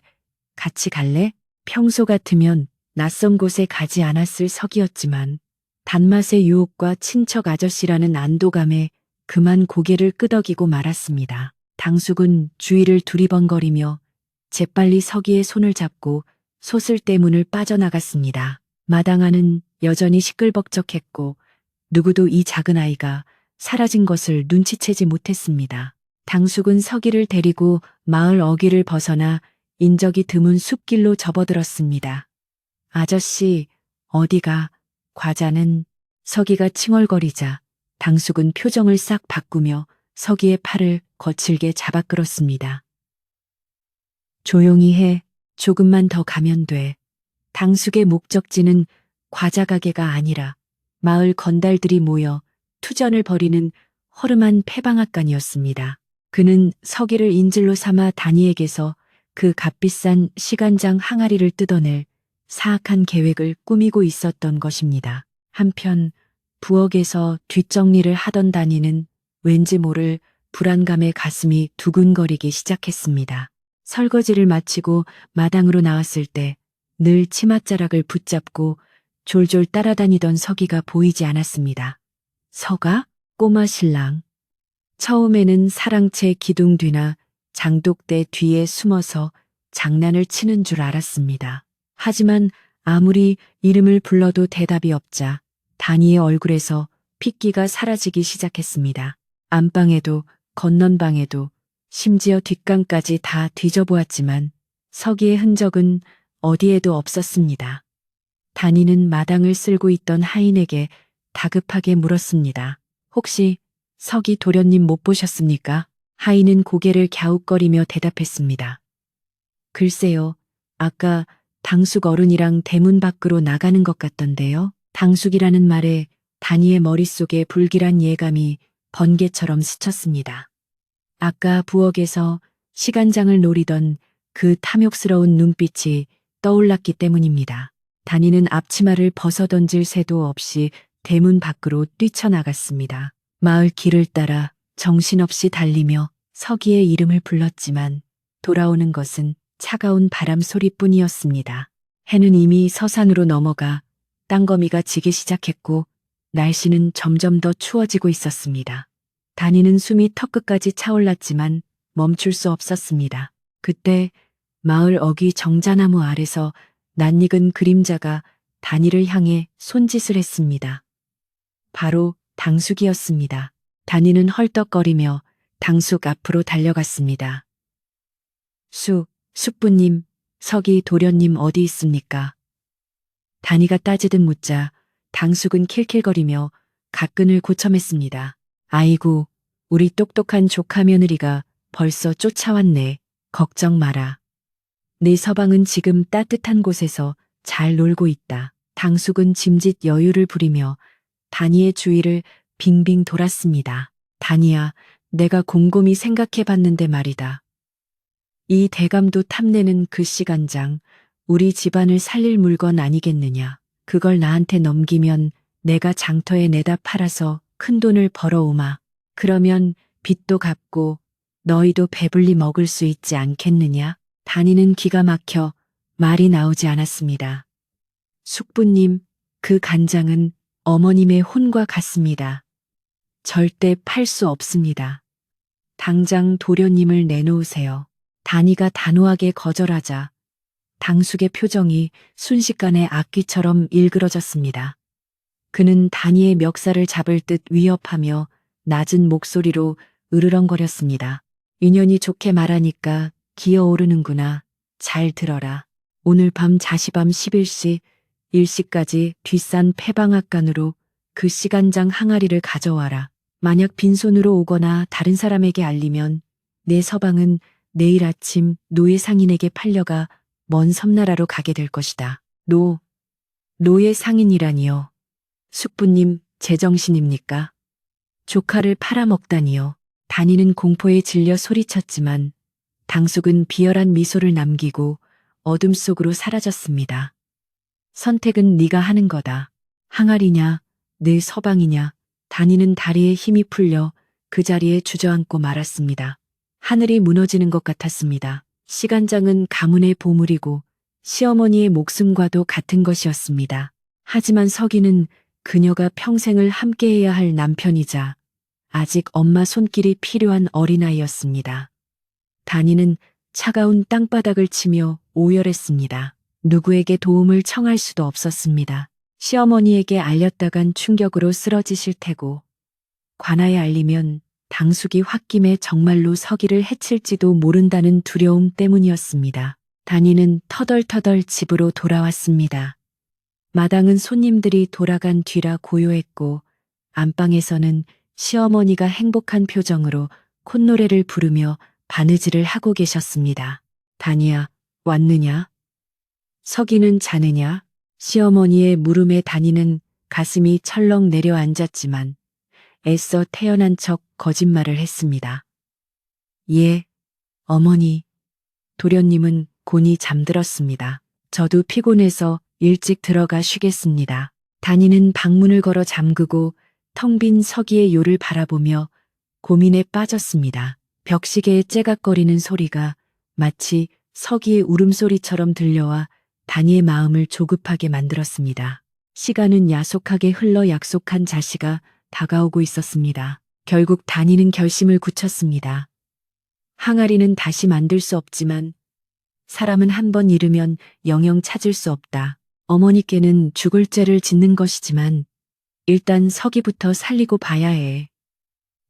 같이 갈래? 평소 같으면 낯선 곳에 가지 않았을 서기였지만 단맛의 유혹과 친척 아저씨라는 안도감에 그만 고개를 끄덕이고 말았습니다. 당숙은 주위를 두리번거리며 재빨리 서기의 손을 잡고 소슬대문을 빠져나갔습니다. 마당 안은 여전히 시끌벅적했고 누구도 이 작은 아이가 사라진 것을 눈치채지 못했습니다. 당숙은 서기를 데리고 마을 어귀를 벗어나 인적이 드문 숲길로 접어들었습니다. 아저씨, 어디가? 과자는? 서기가 칭얼거리자 당숙은 표정을 싹 바꾸며 서기의 팔을 거칠게 잡아 끌었습니다. 조용히 해. 조금만 더 가면 돼. 당숙의 목적지는 과자 가게가 아니라 마을 건달들이 모여 투전을 벌이는 허름한 패방앗간이었습니다. 그는 서기를 인질로 삼아 단이에게서 그 값비싼 시간장 항아리를 뜯어낼 사악한 계획을 꾸미고 있었던 것입니다. 한편 부엌에서 뒷정리를 하던 단이는 왠지 모를 불안감에 가슴이 두근거리기 시작했습니다. 설거지를 마치고 마당으로 나왔을 때 늘 치맛자락을 붙잡고 졸졸 따라다니던 서기가 보이지 않았습니다. 서가? 꼬마 신랑. 처음에는 사랑채 기둥 뒤나 장독대 뒤에 숨어서 장난을 치는 줄 알았습니다. 하지만 아무리 이름을 불러도 대답이 없자 단이의 얼굴에서 핏기가 사라지기 시작했습니다. 안방에도 건넌방에도 심지어 뒷간까지 다 뒤져보았지만 서기의 흔적은 어디에도 없었습니다. 단이는 마당을 쓸고 있던 하인에게 다급하게 물었습니다. 혹시 서기 도련님 못 보셨습니까? 하인은 고개를 갸웃거리며 대답했습니다. 글쎄요, 아까 당숙 어른이랑 대문 밖으로 나가는 것 같던데요. 당숙이라는 말에 단이의 머릿속에 불길한 예감이 번개처럼 스쳤습니다. 아까 부엌에서 시간장을 노리던 그 탐욕스러운 눈빛이 떠올랐기 때문입니다. 단이는 앞치마를 벗어던질 새도 없이 대문 밖으로 뛰쳐나갔습니다. 마을 길을 따라 정신없이 달리며 서기의 이름을 불렀지만 돌아오는 것은 차가운 바람 소리뿐이었습니다. 해는 이미 서산으로 넘어가 땅거미가 지기 시작했고 날씨는 점점 더 추워지고 있었습니다. 다니는 숨이 턱끝까지 차올랐지만 멈출 수 없었습니다. 그때 마을 어귀 정자나무 아래서 낯익은 그림자가 다니를 향해 손짓을 했습니다. 바로 당숙이었습니다. 다니는 헐떡거리며 당숙 앞으로 달려갔습니다. 숙부님, 서기 도련님 어디 있습니까? 다니가 따지듯 묻자 당숙은 킬킬거리며 가끈을 고첨했습니다. 아이고, 우리 똑똑한 조카 며느리가 벌써 쫓아왔네. 걱정 마라. 네 서방은 지금 따뜻한 곳에서 잘 놀고 있다. 당숙은 짐짓 여유를 부리며 다니의 주위를 빙빙 돌았습니다. 다니야, 내가 곰곰이 생각해 봤는데 말이다. 이 대감도 탐내는 글씨간장, 우리 집안을 살릴 물건 아니겠느냐. 그걸 나한테 넘기면 내가 장터에 내다 팔아서 큰 돈을 벌어오마. 그러면 빚도 갚고 너희도 배불리 먹을 수 있지 않겠느냐. 다니는 기가 막혀 말이 나오지 않았습니다. 숙부님, 그 간장은 어머님의 혼과 같습니다. 절대 팔 수 없습니다. 당장 도련님을 내놓으세요. 다니가 단호하게 거절하자 당숙의 표정이 순식간에 악기처럼 일그러졌습니다. 그는 다니의 멱살을 잡을 듯 위협하며 낮은 목소리로 으르렁거렸습니다. 인연이 좋게 말하니까 기어오르는구나. 잘 들어라. 오늘 밤 자시밤 11시, 1시까지 뒷산 폐방앗간으로 그 시간장 항아리를 가져와라. 만약 빈손으로 오거나 다른 사람에게 알리면 내 서방은 내일 아침 노예 상인에게 팔려가 먼 섬나라로 가게 될 것이다. 노예 상인이라니요. 숙부님, 제정신입니까? 조카를 팔아먹다니요. 다니는 공포에 질려 소리쳤지만 당숙은 비열한 미소를 남기고 어둠 속으로 사라졌습니다. 선택은 네가 하는 거다. 항아리냐, 내 서방이냐. 다니는 다리에 힘이 풀려 그 자리에 주저앉고 말았습니다. 하늘이 무너지는 것 같았습니다. 시간장은 가문의 보물이고 시어머니의 목숨과도 같은 것이었습니다. 하지만 서기는 그녀가 평생을 함께해야 할 남편이자 아직 엄마 손길이 필요한 어린아이였습니다. 다니는 차가운 땅바닥을 치며 오열했습니다. 누구에게 도움을 청할 수도 없었습니다. 시어머니에게 알렸다간 충격으로 쓰러지실 테고 관아에 알리면 당숙이 홧김에 정말로 서기를 해칠지도 모른다는 두려움 때문이었습니다. 다니는 터덜터덜 집으로 돌아왔습니다. 마당은 손님들이 돌아간 뒤라 고요했고 안방에서는 시어머니가 행복한 표정으로 콧노래를 부르며 바느질을 하고 계셨습니다. 다니야, 왔느냐? 서기는 자느냐? 시어머니의 물음에 다니는 가슴이 철렁 내려앉았지만 애써 태연한 척 거짓말을 했습니다. 예, 어머니. 도련님은 곤히 잠들었습니다. 저도 피곤해서 일찍 들어가 쉬겠습니다. 다니는 방문을 걸어 잠그고 텅 빈 서기의 요를 바라보며 고민에 빠졌습니다. 벽시계의 째각거리는 소리가 마치 서기의 울음소리처럼 들려와 다니의 마음을 조급하게 만들었습니다. 시간은 야속하게 흘러 약속한 자시가 다가오고 있었습니다. 결국 다니는 결심을 굳혔습니다. 항아리는 다시 만들 수 없지만 사람은 한 번 잃으면 영영 찾을 수 없다. 어머니께는 죽을 죄를 짓는 것이지만 일단 서기부터 살리고 봐야 해.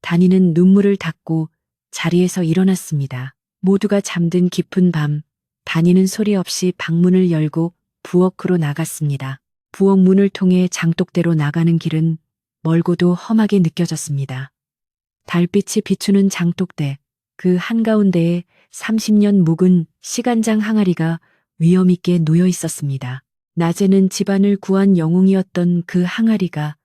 다니는 눈물을 닦고 자리에서 일어났습니다. 모두가 잠든 깊은 밤, 다니는 소리 없이 방문을 열고 부엌으로 나갔습니다. 부엌 문을 통해 장독대로 나가는 길은 멀고도 험하게 느껴졌습니다. 달빛이 비추는 장독대, 그 한가운데에 30년 묵은 시간장 항아리가 위험 있게 놓여 있었습니다. 낮에는 집안을 구한 영웅이었던 그 항아리가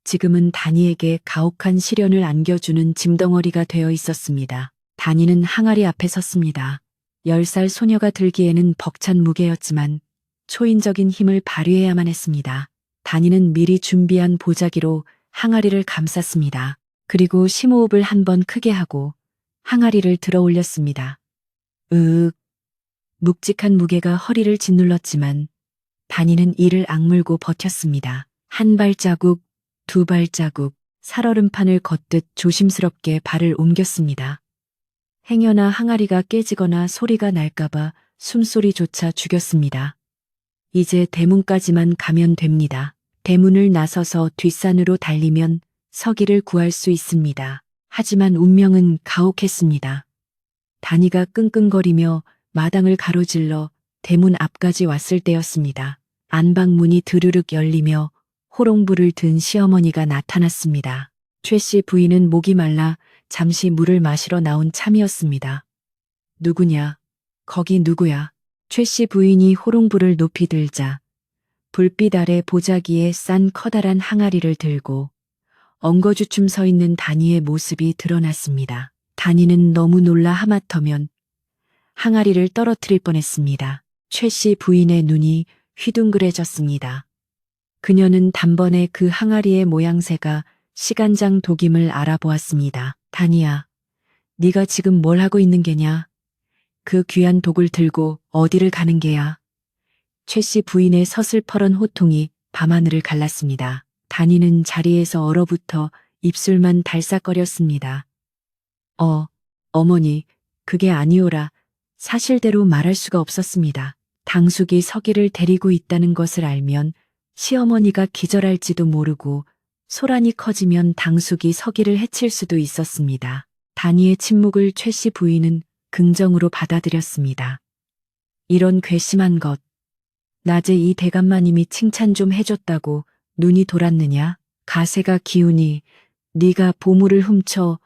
지금은 다니에게 가혹한 시련을 안겨주는 짐덩어리가 되어 있었습니다. 다니는 항아리 앞에 섰습니다. 10살 소녀가 들기에는 벅찬 무게였지만 초인적인 힘을 발휘해야만 했습니다. 다니는 미리 준비한 보자기로 항아리를 감쌌습니다. 그리고 심호흡을 한 번 크게 하고 항아리를 들어 올렸습니다. 으윽. 묵직한 무게가 허리를 짓눌렀지만 다니는 이를 악물고 버텼습니다. 한 발자국, 두 발자국, 살얼음판을 걷듯 조심스럽게 발을 옮겼습니다. 행여나 항아리가 깨지거나 소리가 날까봐 숨소리조차 죽였습니다. 이제 대문까지만 가면 됩니다. 대문을 나서서 뒷산으로 달리면 서기를 구할 수 있습니다. 하지만 운명은 가혹했습니다. 다니가 끙끙거리며 마당을 가로질러 대문 앞까지 왔을 때였습니다. 안방문이 드르륵 열리며 호롱불을 든 시어머니가 나타났습니다. 최 씨 부인은 목이 말라 잠시 물을 마시러 나온 참이었습니다. 누구냐? 거기 누구야? 최 씨 부인이 호롱불을 높이 들자 불빛 아래 보자기에 싼 커다란 항아리를 들고 엉거주춤 서 있는 다니의 모습이 드러났습니다. 다니는 너무 놀라 하마터면 항아리를 떨어뜨릴 뻔했습니다. 최 씨 부인의 눈이 휘둥그레졌습니다. 그녀는 단번에 그 항아리의 모양새가 시간장 독임을 알아보았습니다. 다니야, 네가 지금 뭘 하고 있는 게냐? 그 귀한 독을 들고 어디를 가는 게야? 최 씨 부인의 서슬퍼런 호통이 밤하늘을 갈랐습니다. 다니는 자리에서 얼어붙어 입술만 달싹거렸습니다. 어머니, 그게 아니오라. 사실대로 말할 수가 없었습니다. 당숙이 서기를 데리고 있다는 것을 알면 시어머니가 기절할지도 모르고 소란이 커지면 당숙이 서기를 해칠 수도 있었습니다. 다니의 침묵을 최 씨 부인은 긍정으로 받아들였습니다. 이런 괘씸한 것. 낮에 이 대감마님이 칭찬 좀 해줬다고 눈이 돌았느냐? 가세가 기우니 네가 보물을 훔쳐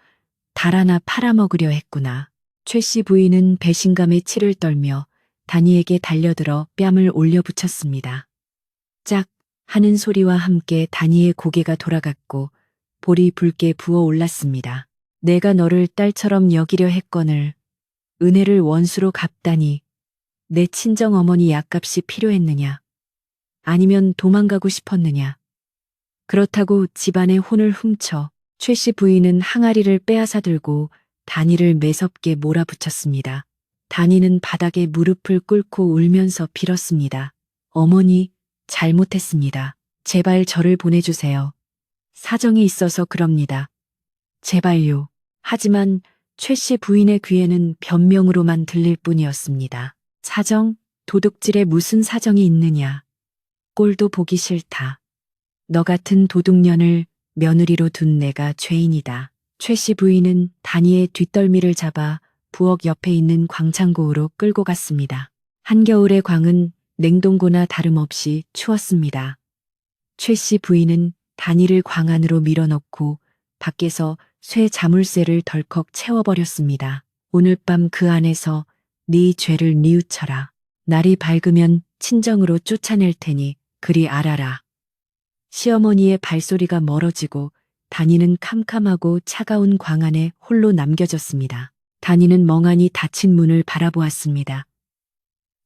달 하나 팔아먹으려 했구나. 최 씨 부인은 배신감에 치를 떨며 다니에게 달려들어 뺨을 올려붙였습니다. 짝 하는 소리와 함께 다니의 고개가 돌아갔고 볼이 붉게 부어 올랐습니다. 내가 너를 딸처럼 여기려 했거늘 은혜를 원수로 갚다니 내 친정 어머니 약값이 필요했느냐? 아니면 도망가고 싶었느냐? 그렇다고 집안의 혼을 훔쳐 최 씨 부인은 항아리를 빼앗아 들고 다니를 매섭게 몰아붙였습니다. 다니는 바닥에 무릎을 꿇고 울면서 빌었습니다. 어머니, 잘못했습니다. 제발 저를 보내주세요. 사정이 있어서 그럽니다. 제발요. 하지만 최 씨 부인의 귀에는 변명으로만 들릴 뿐이었습니다. 사정? 도둑질에 무슨 사정이 있느냐. 꼴도 보기 싫다. 너 같은 도둑년을 며느리로 둔 내가 죄인이다. 최 씨 부인은 다니의 뒷덜미를 잡아 부엌 옆에 있는 광창고로 끌고 갔습니다. 한겨울의 광은 냉동고나 다름없이 추웠습니다. 최 씨 부인은 다니를 광 안으로 밀어넣고 밖에서 쇠 자물쇠를 덜컥 채워버렸습니다. 오늘 밤 그 안에서 네 죄를 뉘우쳐라. 날이 밝으면 친정으로 쫓아낼 테니 그리 알아라. 시어머니의 발소리가 멀어지고 다니는 캄캄하고 차가운 광 안에 홀로 남겨졌습니다. 다니는 멍하니 닫힌 문을 바라보았습니다.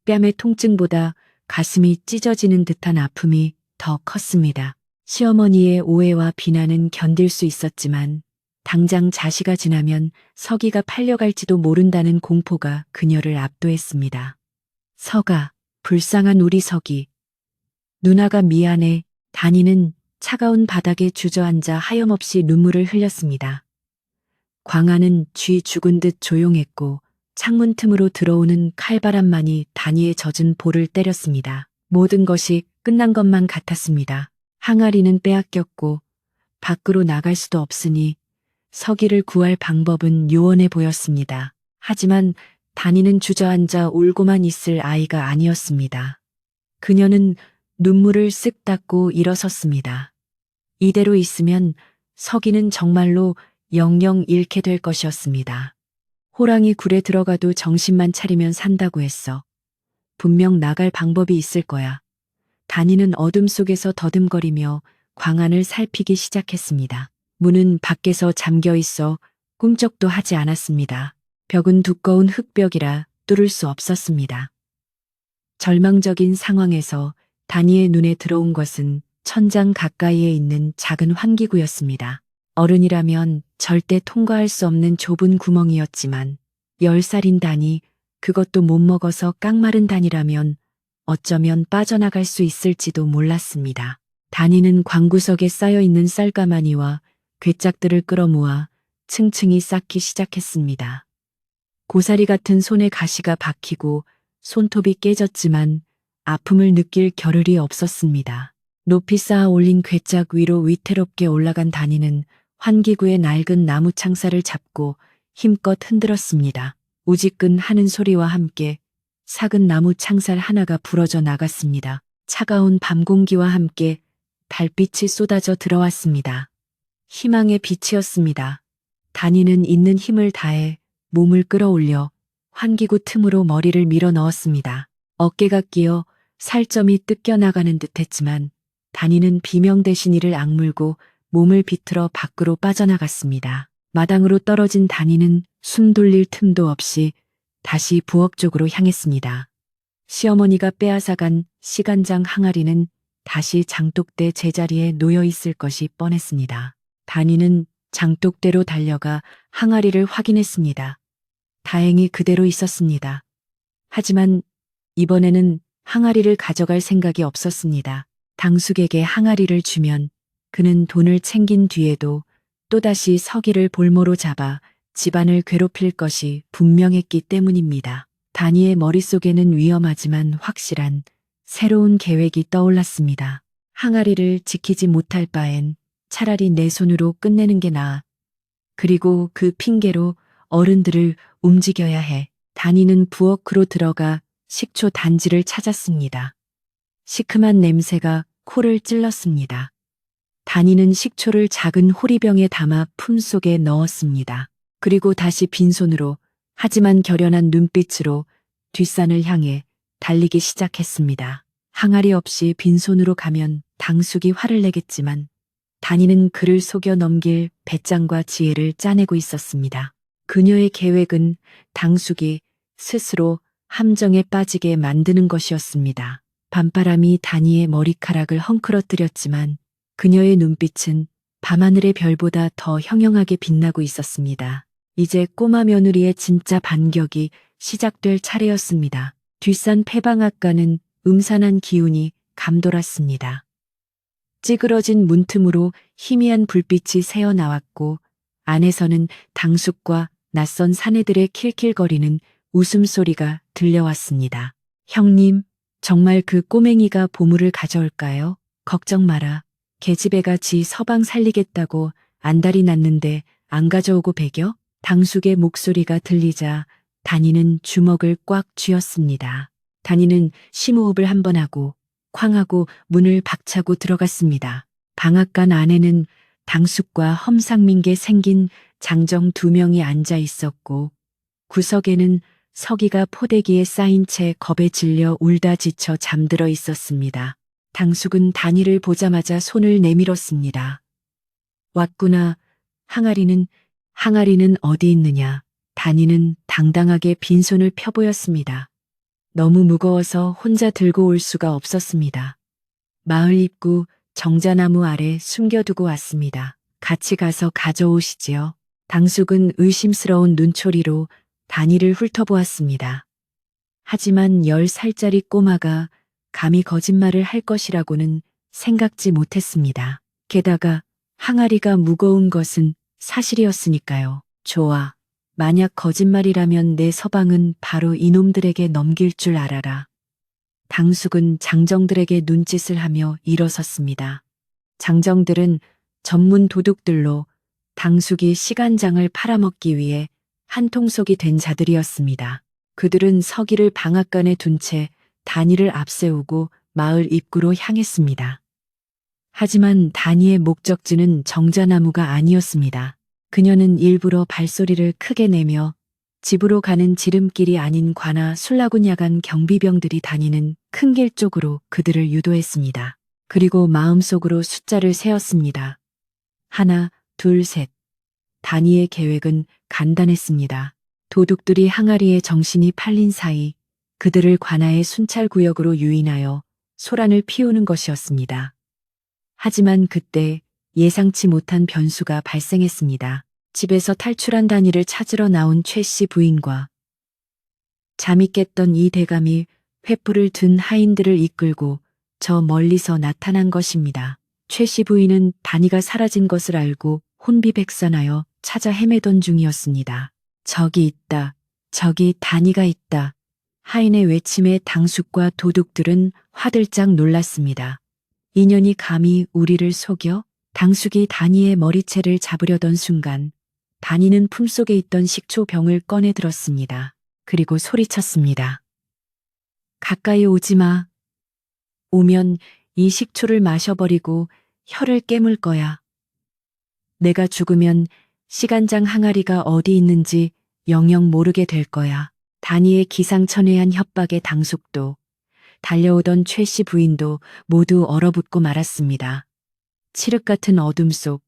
뺨의 통증보다 가슴이 찢어지는 듯한 아픔이 더 컸습니다. 시어머니의 오해와 비난은 견딜 수 있었지만 당장 자시가 지나면 서기가 팔려갈지도 모른다는 공포가 그녀를 압도했습니다. 서가, 불쌍한 우리 서기. 누나가 미안해. 다니는 차가운 바닥에 주저앉아 하염없이 눈물을 흘렸습니다. 광안은 쥐 죽은 듯 조용했고 창문 틈으로 들어오는 칼바람만이 다니의 젖은 볼을 때렸습니다. 모든 것이 끝난 것만 같았습니다. 항아리는 빼앗겼고 밖으로 나갈 수도 없으니 서기를 구할 방법은 요원해 보였습니다. 하지만 다니는 주저앉아 울고만 있을 아이가 아니었습니다. 그녀는 눈물을 쓱 닦고 일어섰습니다. 이대로 있으면 서기는 정말로 영영 잃게 될 것이었습니다. 호랑이 굴에 들어가도 정신만 차리면 산다고 했어. 분명 나갈 방법이 있을 거야. 다니는 어둠 속에서 더듬거리며 광안을 살피기 시작했습니다. 문은 밖에서 잠겨 있어 꿈쩍도 하지 않았습니다. 벽은 두꺼운 흙벽이라 뚫을 수 없었습니다. 절망적인 상황에서 다니의 눈에 들어온 것은 천장 가까이에 있는 작은 환기구였습니다. 어른이라면 절대 통과할 수 없는 좁은 구멍이었지만 10살인 단이, 그것도 못 먹어서 깡마른 단이라면 어쩌면 빠져나갈 수 있을지도 몰랐습니다. 단이는 광구석에 쌓여있는 쌀가마니와 괴짝들을 끌어모아 층층이 쌓기 시작했습니다. 고사리 같은 손에 가시가 박히고 손톱이 깨졌지만 아픔을 느낄 겨를이 없었습니다. 높이 쌓아 올린 괴짝 위로 위태롭게 올라간 단이는 환기구의 낡은 나무 창살을 잡고 힘껏 흔들었습니다. 우지끈 하는 소리와 함께 삭은 나무 창살 하나가 부러져 나갔습니다. 차가운 밤 공기와 함께 달빛이 쏟아져 들어왔습니다. 희망의 빛이었습니다. 단이는 있는 힘을 다해 몸을 끌어올려 환기구 틈으로 머리를 밀어 넣었습니다. 어깨가 끼어 살점이 뜯겨나가는 듯했지만 단이는 비명 대신 이를 악물고 몸을 비틀어 밖으로 빠져나갔습니다. 마당으로 떨어진 단이는 숨 돌릴 틈도 없이 다시 부엌 쪽으로 향했습니다. 시어머니가 빼앗아간 시간장 항아리는 다시 장독대 제자리에 놓여 있을 것이 뻔했습니다. 단이는 장독대로 달려가 항아리를 확인했습니다. 다행히 그대로 있었습니다. 하지만 이번에는 항아리를 가져갈 생각이 없었습니다. 당숙에게 항아리를 주면 그는 돈을 챙긴 뒤에도 또다시 서기를 볼모로 잡아 집안을 괴롭힐 것이 분명했기 때문입니다. 단이의 머릿속에는 위험하지만 확실한 새로운 계획이 떠올랐습니다. 항아리를 지키지 못할 바엔 차라리 내 손으로 끝내는 게 나아. 그리고 그 핑계로 어른들을 움직여야 해. 단이는 부엌으로 들어가 식초 단지를 찾았습니다. 시큼한 냄새가 코를 찔렀습니다. 단이는 식초를 작은 호리병에 담아 품속에 넣었습니다. 그리고 다시 빈손으로, 하지만 결연한 눈빛으로 뒷산을 향해 달리기 시작했습니다. 항아리 없이 빈손으로 가면 당숙이 화를 내겠지만 단이는 그를 속여 넘길 배짱과 지혜를 짜내고 있었습니다. 그녀의 계획은 당숙이 스스로 함정에 빠지게 만드는 것이었습니다. 밤바람이 단이의 머리카락을 헝클어뜨렸지만 그녀의 눈빛은 밤하늘의 별보다 더 형형하게 빛나고 있었습니다. 이제 꼬마 며느리의 진짜 반격이 시작될 차례였습니다. 뒷산 폐방앗간은 음산한 기운이 감돌았습니다. 찌그러진 문틈으로 희미한 불빛이 새어나왔고 안에서는 당숙과 낯선 사내들의 킬킬거리는 웃음소리가 들려왔습니다. 형님, 정말 그 꼬맹이가 보물을 가져올까요? 걱정 마라. 계집애가 지 서방 살리겠다고 안달이 났는데 안 가져오고 배겨? 당숙의 목소리가 들리자 단이는 주먹을 꽉 쥐었습니다. 단이는 심호흡을 한번 하고 쾅하고 문을 박차고 들어갔습니다. 방앗간 안에는 당숙과 험상민게 생긴 장정 2명이 앉아 있었고 구석에는 서기가 포대기에 쌓인 채 겁에 질려 울다 지쳐 잠들어 있었습니다. 당숙은 단이를 보자마자 손을 내밀었습니다. 왔구나. 항아리는 어디 있느냐. 단이는 당당하게 빈손을 펴보였습니다. 너무 무거워서 혼자 들고 올 수가 없었습니다. 마을 입구 정자나무 아래 숨겨두고 왔습니다. 같이 가서 가져오시지요. 당숙은 의심스러운 눈초리로 단이를 훑어보았습니다. 하지만 10살짜리 꼬마가 감히 거짓말을 할 것이라고는 생각지 못했습니다. 게다가 항아리가 무거운 것은 사실이었으니까요. 좋아. 만약 거짓말이라면 내 서방은 바로 이놈들에게 넘길 줄 알아라. 당숙은 장정들에게 눈짓을 하며 일어섰습니다. 장정들은 전문 도둑들로 당숙이 시간장을 팔아먹기 위해 한통속이 된 자들이었습니다. 그들은 서기를 방앗간에 둔 채 단이를 앞세우고 마을 입구로 향했습니다. 하지만 단이의 목적지는 정자나무가 아니었습니다. 그녀는 일부러 발소리를 크게 내며 집으로 가는 지름길이 아닌 관아 술라군 야간 경비병들이 다니는 큰 길 쪽으로 그들을 유도했습니다. 그리고 마음속으로 숫자를 세었습니다. 1, 2, 3. 단이의 계획은 간단했습니다. 도둑들이 항아리에 정신이 팔린 사이 그들을 관아의 순찰구역으로 유인하여 소란을 피우는 것이었습니다. 하지만 그때 예상치 못한 변수가 발생했습니다. 집에서 탈출한 다니를 찾으러 나온 최 씨 부인과 잠이 깼던 이 대감이 횃불을 든 하인들을 이끌고 저 멀리서 나타난 것입니다. 최 씨 부인은 다니가 사라진 것을 알고 혼비백산하여 찾아 헤매던 중이었습니다. 저기 있다. 저기 다니가 있다. 하인의 외침에 당숙과 도둑들은 화들짝 놀랐습니다. 인연이 감히 우리를 속여? 당숙이 다니의 머리채를 잡으려던 순간 다니는 품속에 있던 식초병을 꺼내 들었습니다. 그리고 소리쳤습니다. 가까이 오지 마. 오면 이 식초를 마셔버리고 혀를 깨물 거야. 내가 죽으면 시간장 항아리가 어디 있는지 영영 모르게 될 거야. 다니의 기상천외한 협박에 당숙도 달려오던 최 씨 부인도 모두 얼어붙고 말았습니다. 칠흑 같은 어둠 속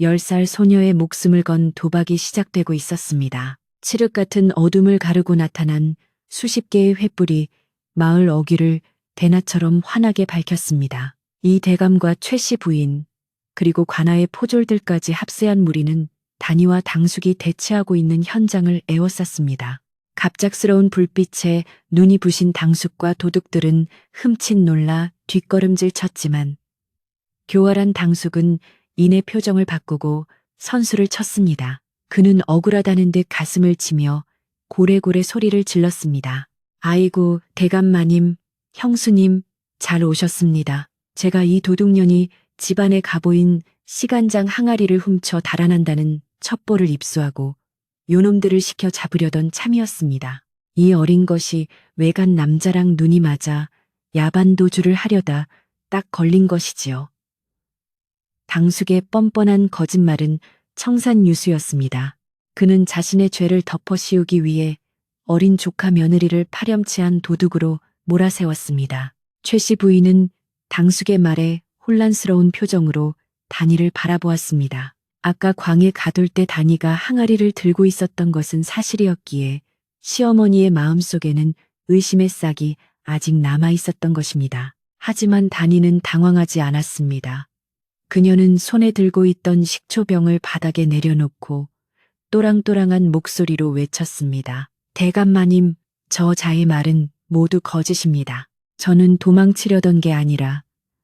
10살 소녀의 목숨을 건 도박이 시작되고 있었습니다. 칠흑 같은 어둠을 가르고 나타난 수십 개의 횃불이 마을 어귀를 대낮처럼 환하게 밝혔습니다. 이 대감과 최 씨 부인 그리고 관아의 포졸들까지 합세한 무리는 다니와 당숙이 대치하고 있는 현장을 에워쌌습니다. 갑작스러운 불빛에 눈이 부신 당숙과 도둑들은 흠칫 놀라 뒷걸음질 쳤지만 교활한 당숙은 이내 표정을 바꾸고 선수를 쳤습니다. 그는 억울하다는 듯 가슴을 치며 고래고래 소리를 질렀습니다. 아이고 대감마님, 형수님 잘 오셨습니다. 제가 이 도둑년이 집안의 가보인 시간장 항아리를 훔쳐 달아난다는 첩보를 입수하고 요놈들을 시켜 잡으려던 참이었습니다. 이 어린 것이 외간 남자랑 눈이 맞아 야반도주를 하려다 딱 걸린 것이지요. 당숙의 뻔뻔한 거짓말은 청산유수였습니다. 그는 자신의 죄를 덮어씌우기 위해 어린 조카 며느리를 파렴치한 도둑으로 몰아세웠습니다. 최 씨 부인은 당숙의 말에 혼란스러운 표정으로 다니를 바라보았습니다. 아까 광에 가둘 때 다니가 항아리를 들고 있었던 것은 사실이었기에 시어머니의 마음속에는 의심의 싹이 아직 남아 있었던 것입니다. 하지만 다니는 당황하지 않았습니다. 그녀는 손에 들고 있던 식초병을 바닥에 내려놓고 또랑또랑한 목소리로 외쳤습니다. 대감마님, 저 자의 말은 모두 거짓입니다. 저는 도망치려던 게 아니라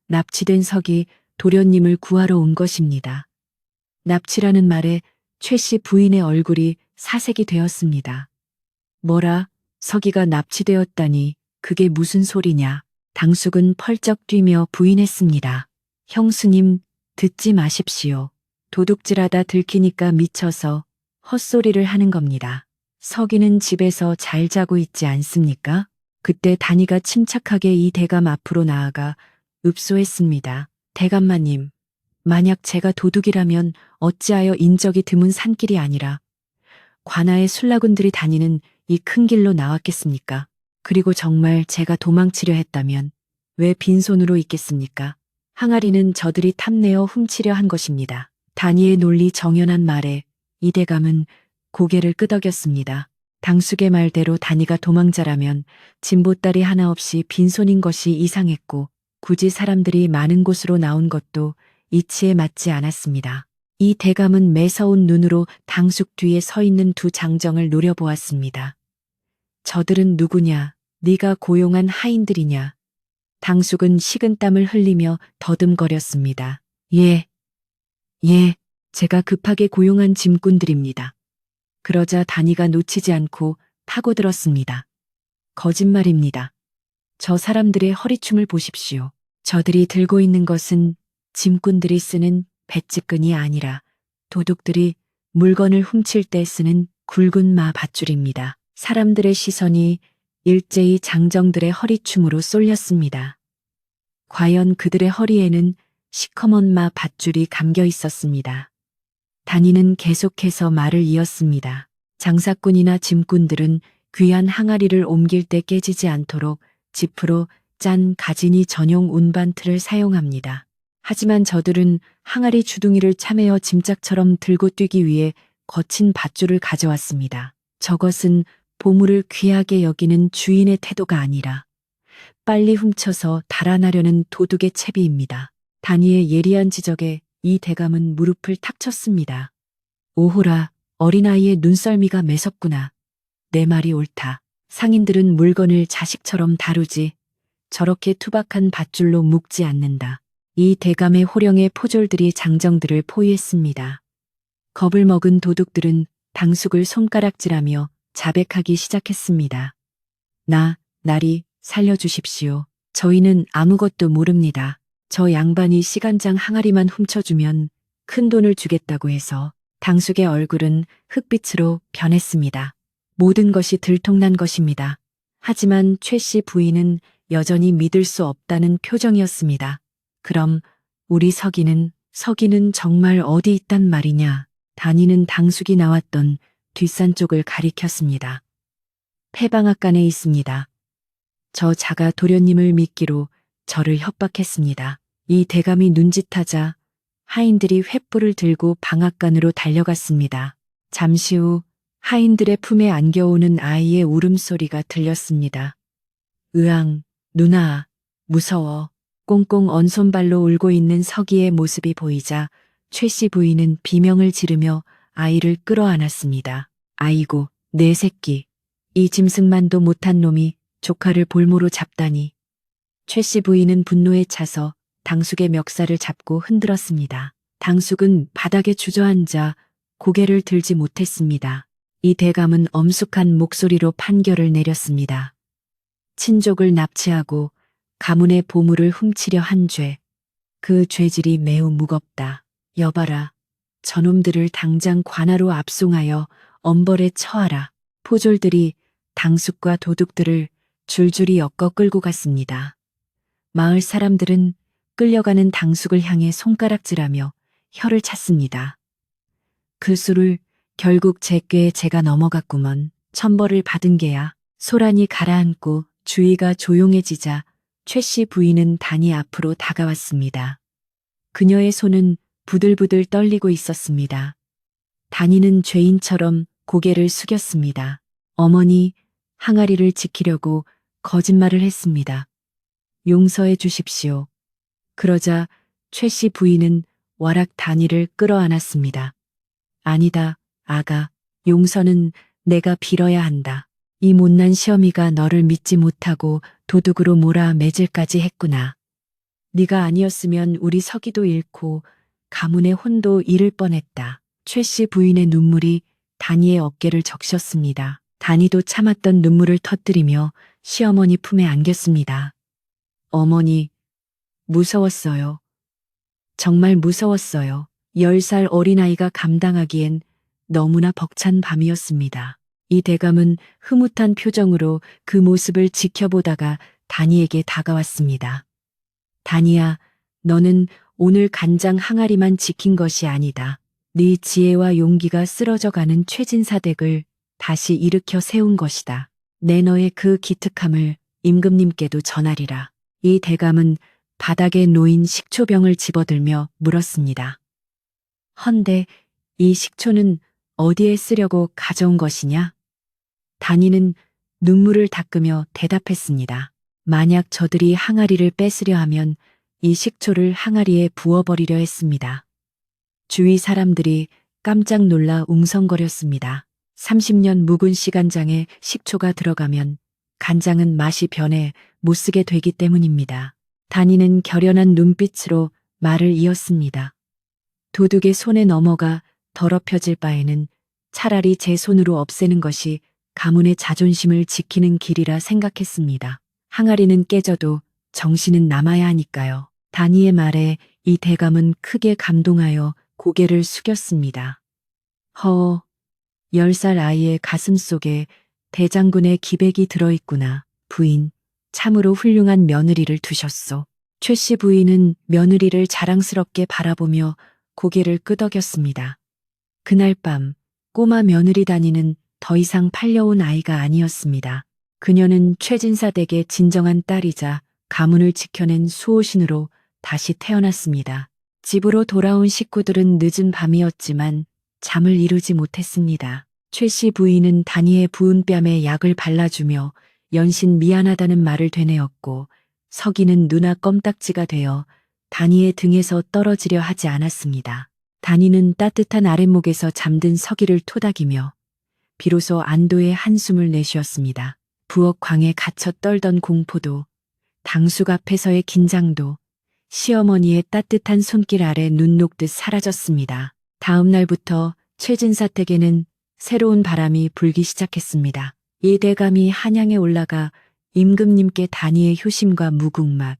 납치된 석이 도련님을 구하러 온 것입니다. 납치라는 말에 최 씨 부인의 얼굴이 사색이 되었습니다. 뭐라? 석이가 납치되었다니 그게 무슨 소리냐? 당숙은 펄쩍 뛰며 부인했습니다. 형수님, 듣지 마십시오. 도둑질하다 들키니까 미쳐서 헛소리를 하는 겁니다. 석이는 집에서 잘 자고 있지 않습니까? 그때 다니가 침착하게 이 대감 앞으로 나아가 읍소했습니다. 대감마님, 만약 제가 도둑이라면 어찌하여 인적이 드문 산길이 아니라 관아의 술라군들이 다니는 이 큰 길로 나왔겠습니까? 그리고 정말 제가 도망치려 했다면 왜 빈손으로 있겠습니까? 항아리는 저들이 탐내어 훔치려 한 것입니다. 다니의 논리 정연한 말에 이 대감은 고개를 끄덕였습니다. 당숙의 말대로 다니가 도망자라면 진보다리 하나 없이 빈손인 것이 이상했고 굳이 사람들이 많은 곳으로 나온 것도 이치에 맞지 않았습니다. 이 대감은 매서운 눈으로 당숙 뒤에 서 있는 두 장정을 노려보았습니다. 저들은 누구냐? 네가 고용한 하인들이냐? 당숙은 식은땀을 흘리며 더듬거렸습니다. 예, 제가 급하게 고용한 짐꾼들입니다. 그러자 다니가 놓치지 않고 파고들었습니다. 거짓말입니다. 저 사람들의 허리춤을 보십시오. 저들이 들고 있는 것은 짐꾼들이 쓰는 배찌끈이 아니라 도둑들이 물건을 훔칠 때 쓰는 굵은 마 밧줄입니다. 사람들의 시선이 일제히 장정들의 허리춤으로 쏠렸습니다. 과연 그들의 허리에는 시커먼 마 밧줄이 감겨 있었습니다. 다니는 계속해서 말을 이었습니다. 장사꾼이나 짐꾼들은 귀한 항아리를 옮길 때 깨지지 않도록 지프로 짠 가지니 전용 운반틀을 사용합니다. 하지만 저들은 항아리 주둥이를 참에어 짐짝처럼 들고 뛰기 위해 거친 밧줄을 가져왔습니다. 저것은 보물을 귀하게 여기는 주인의 태도가 아니라 빨리 훔쳐서 달아나려는 도둑의 채비입니다. 다니의 예리한 지적에 이 대감은 무릎을 탁 쳤습니다. 오호라, 어린아이의 눈썰미가 매섭구나. 내 말이 옳다. 상인들은 물건을 자식처럼 다루지 저렇게 투박한 밧줄로 묶지 않는다. 이 대감의 호령의 포졸들이 장정들을 포위했습니다. 겁을 먹은 도둑들은 당숙을 손가락질하며 자백하기 시작했습니다. 나리, 살려주십시오. 저희는 아무것도 모릅니다. 저 양반이 시간장 항아리만 훔쳐주면 큰 돈을 주겠다고 해서. 당숙의 얼굴은 흑빛으로 변했습니다. 모든 것이 들통난 것입니다. 하지만 최 씨 부인은 여전히 믿을 수 없다는 표정이었습니다. 그럼 우리 서기는 정말 어디 있단 말이냐. 단이는 당숙이 나왔던 뒷산 쪽을 가리켰습니다. 폐방앗간에 있습니다. 저 자가 도련님을 믿기로 저를 협박했습니다. 이 대감이 눈짓하자 하인들이 횃불을 들고 방앗간으로 달려갔습니다. 잠시 후 하인들의 품에 안겨오는 아이의 울음소리가 들렸습니다. 으앙, 누나, 무서워. 꽁꽁 언손발로 울고 있는 서기의 모습이 보이자 최 씨 부인은 비명을 지르며 아이를 끌어안았습니다. 아이고, 내 새끼. 이 짐승만도 못한 놈이 조카를 볼모로 잡다니. 최 씨 부인은 분노에 차서 당숙의 멱살을 잡고 흔들었습니다. 당숙은 바닥에 주저앉아 고개를 들지 못했습니다. 이 대감은 엄숙한 목소리로 판결을 내렸습니다. 친족을 납치하고 가문의 보물을 훔치려 한 죄. 그 죄질이 매우 무겁다. 여봐라. 저놈들을 당장 관하로 압송하여 엄벌에 처하라. 포졸들이 당숙과 도둑들을 줄줄이 엮어 끌고 갔습니다. 마을 사람들은 끌려가는 당숙을 향해 손가락질하며 혀를 찼습니다. 그 수를 결국 제 꾀에 제가 넘어갔구먼. 천벌을 받은 게야. 소란이 가라앉고 주위가 조용해지자 최 씨 부인은 단이 앞으로 다가왔습니다. 그녀의 손은 부들부들 떨리고 있었습니다. 단이는 죄인처럼 고개를 숙였습니다. 어머니, 항아리를 지키려고 거짓말을 했습니다. 용서해 주십시오. 그러자 최 씨 부인은 와락 단이를 끌어안았습니다. 아니다, 아가. 용서는 내가 빌어야 한다. 이 못난 시어미가 너를 믿지 못하고 도둑으로 몰아 매질까지 했구나. 네가 아니었으면 우리 서기도 잃고 가문의 혼도 잃을 뻔했다. 최 씨 부인의 눈물이 단이의 어깨를 적셨습니다. 단이도 참았던 눈물을 터뜨리며 시어머니 품에 안겼습니다. 어머니, 무서웠어요. 정말 무서웠어요. 10살 어린아이가 감당하기엔 너무나 벅찬 밤이었습니다. 이 대감은 흐뭇한 표정으로 그 모습을 지켜보다가 단이에게 다가왔습니다. 단이야, 너는 오늘 간장 항아리만 지킨 것이 아니다. 네 지혜와 용기가 쓰러져가는 최진사댁을 다시 일으켜 세운 것이다. 내 너의 그 기특함을 임금님께도 전하리라. 이 대감은 바닥에 놓인 식초병을 집어들며 물었습니다. 헌데 이 식초는 어디에 쓰려고 가져온 것이냐? 단이는 눈물을 닦으며 대답했습니다. 만약 저들이 항아리를 뺏으려 하면 이 식초를 항아리에 부어버리려 했습니다. 주위 사람들이 깜짝 놀라 웅성거렸습니다. 30년 묵은 시간장에 식초가 들어가면 간장은 맛이 변해 못쓰게 되기 때문입니다. 단이는 결연한 눈빛으로 말을 이었습니다. 도둑의 손에 넘어가 더럽혀질 바에는 차라리 제 손으로 없애는 것이 가문의 자존심을 지키는 길이라 생각했습니다. 항아리는 깨져도 정신은 남아야 하니까요. 단이의 말에 이 대감은 크게 감동하여 고개를 숙였습니다. 10살 아이의 가슴 속에 대장군의 기백이 들어있구나. 부인, 참으로 훌륭한 며느리를 두셨소. 최 씨 부인은 며느리를 자랑스럽게 바라보며 고개를 끄덕였습니다. 그날 밤 꼬마 며느리 단이는 더 이상 팔려온 아이가 아니었습니다. 그녀는 최진사 댁의 진정한 딸이자 가문을 지켜낸 수호신으로 다시 태어났습니다. 집으로 돌아온 식구들은 늦은 밤이었지만 잠을 이루지 못했습니다. 최 씨 부인은 단이의 부은 뺨에 약을 발라주며 연신 미안하다는 말을 되뇌었고 서기는 누나 껌딱지가 되어 다니의 등에서 떨어지려 하지 않았습니다. 다니는 따뜻한 아랫목에서 잠든 서기를 토닥이며 비로소 안도의 한숨을 내쉬었습니다. 부엌 광에 갇혀 떨던 공포도, 당숙 앞에서의 긴장도, 시어머니의 따뜻한 손길 아래 눈 녹듯 사라졌습니다. 다음 날부터 최진사 댁에는 새로운 바람이 불기 시작했습니다. 예대감이 한양에 올라가 임금님께 다니의 효심과 무궁맛,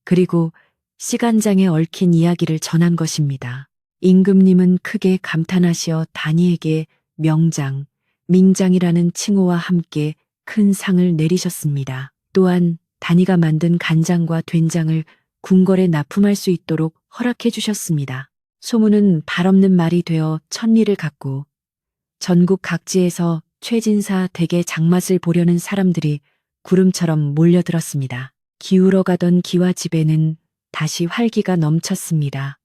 그리고 시간장에 얽힌 이야기를 전한 것입니다. 임금님은 크게 감탄하시어 다니에게 명장, 민장이라는 칭호와 함께 큰 상을 내리셨습니다. 또한 다니가 만든 간장과 된장을 궁궐에 납품할 수 있도록 허락해 주셨습니다. 소문은 발없는 말이 되어 천리를 갔고 전국 각지에서 최진사 댁의 장맛을 보려는 사람들이 구름처럼 몰려들었습니다. 기울어가던 기와집에는 다시 활기가 넘쳤습니다.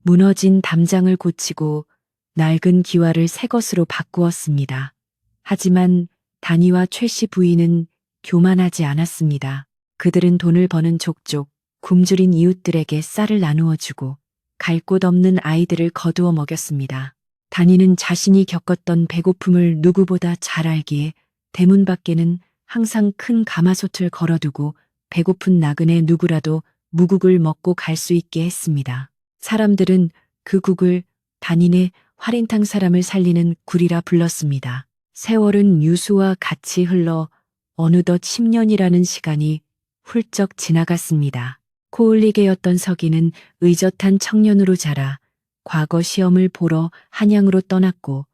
무너진 담장을 고치고 낡은 기와를 새 것으로 바꾸었습니다. 하지만 다니와 최씨 부인은 교만하지 않았습니다. 그들은 돈을 버는 족족 굶주린 이웃들에게 쌀을 나누어 주고 갈 곳 없는 아이들을 거두어 먹였습니다. 다니는 자신이 겪었던 배고픔을 누구보다 잘 알기에 대문 밖에는 항상 큰 가마솥을 걸어두고 배고픈 나그네 누구라도 무국을 먹고 갈 수 있게 했습니다. 사람들은 그 국을 단인의 활인탕 사람을 살리는 굴이라 불렀습니다. 세월은 유수와 같이 흘러 어느덧 10년이라는 시간이 훌쩍 지나갔습니다. 코올리게였던 서기는 의젓한 청년으로 자라 과거 시험을 보러 한양으로 떠났고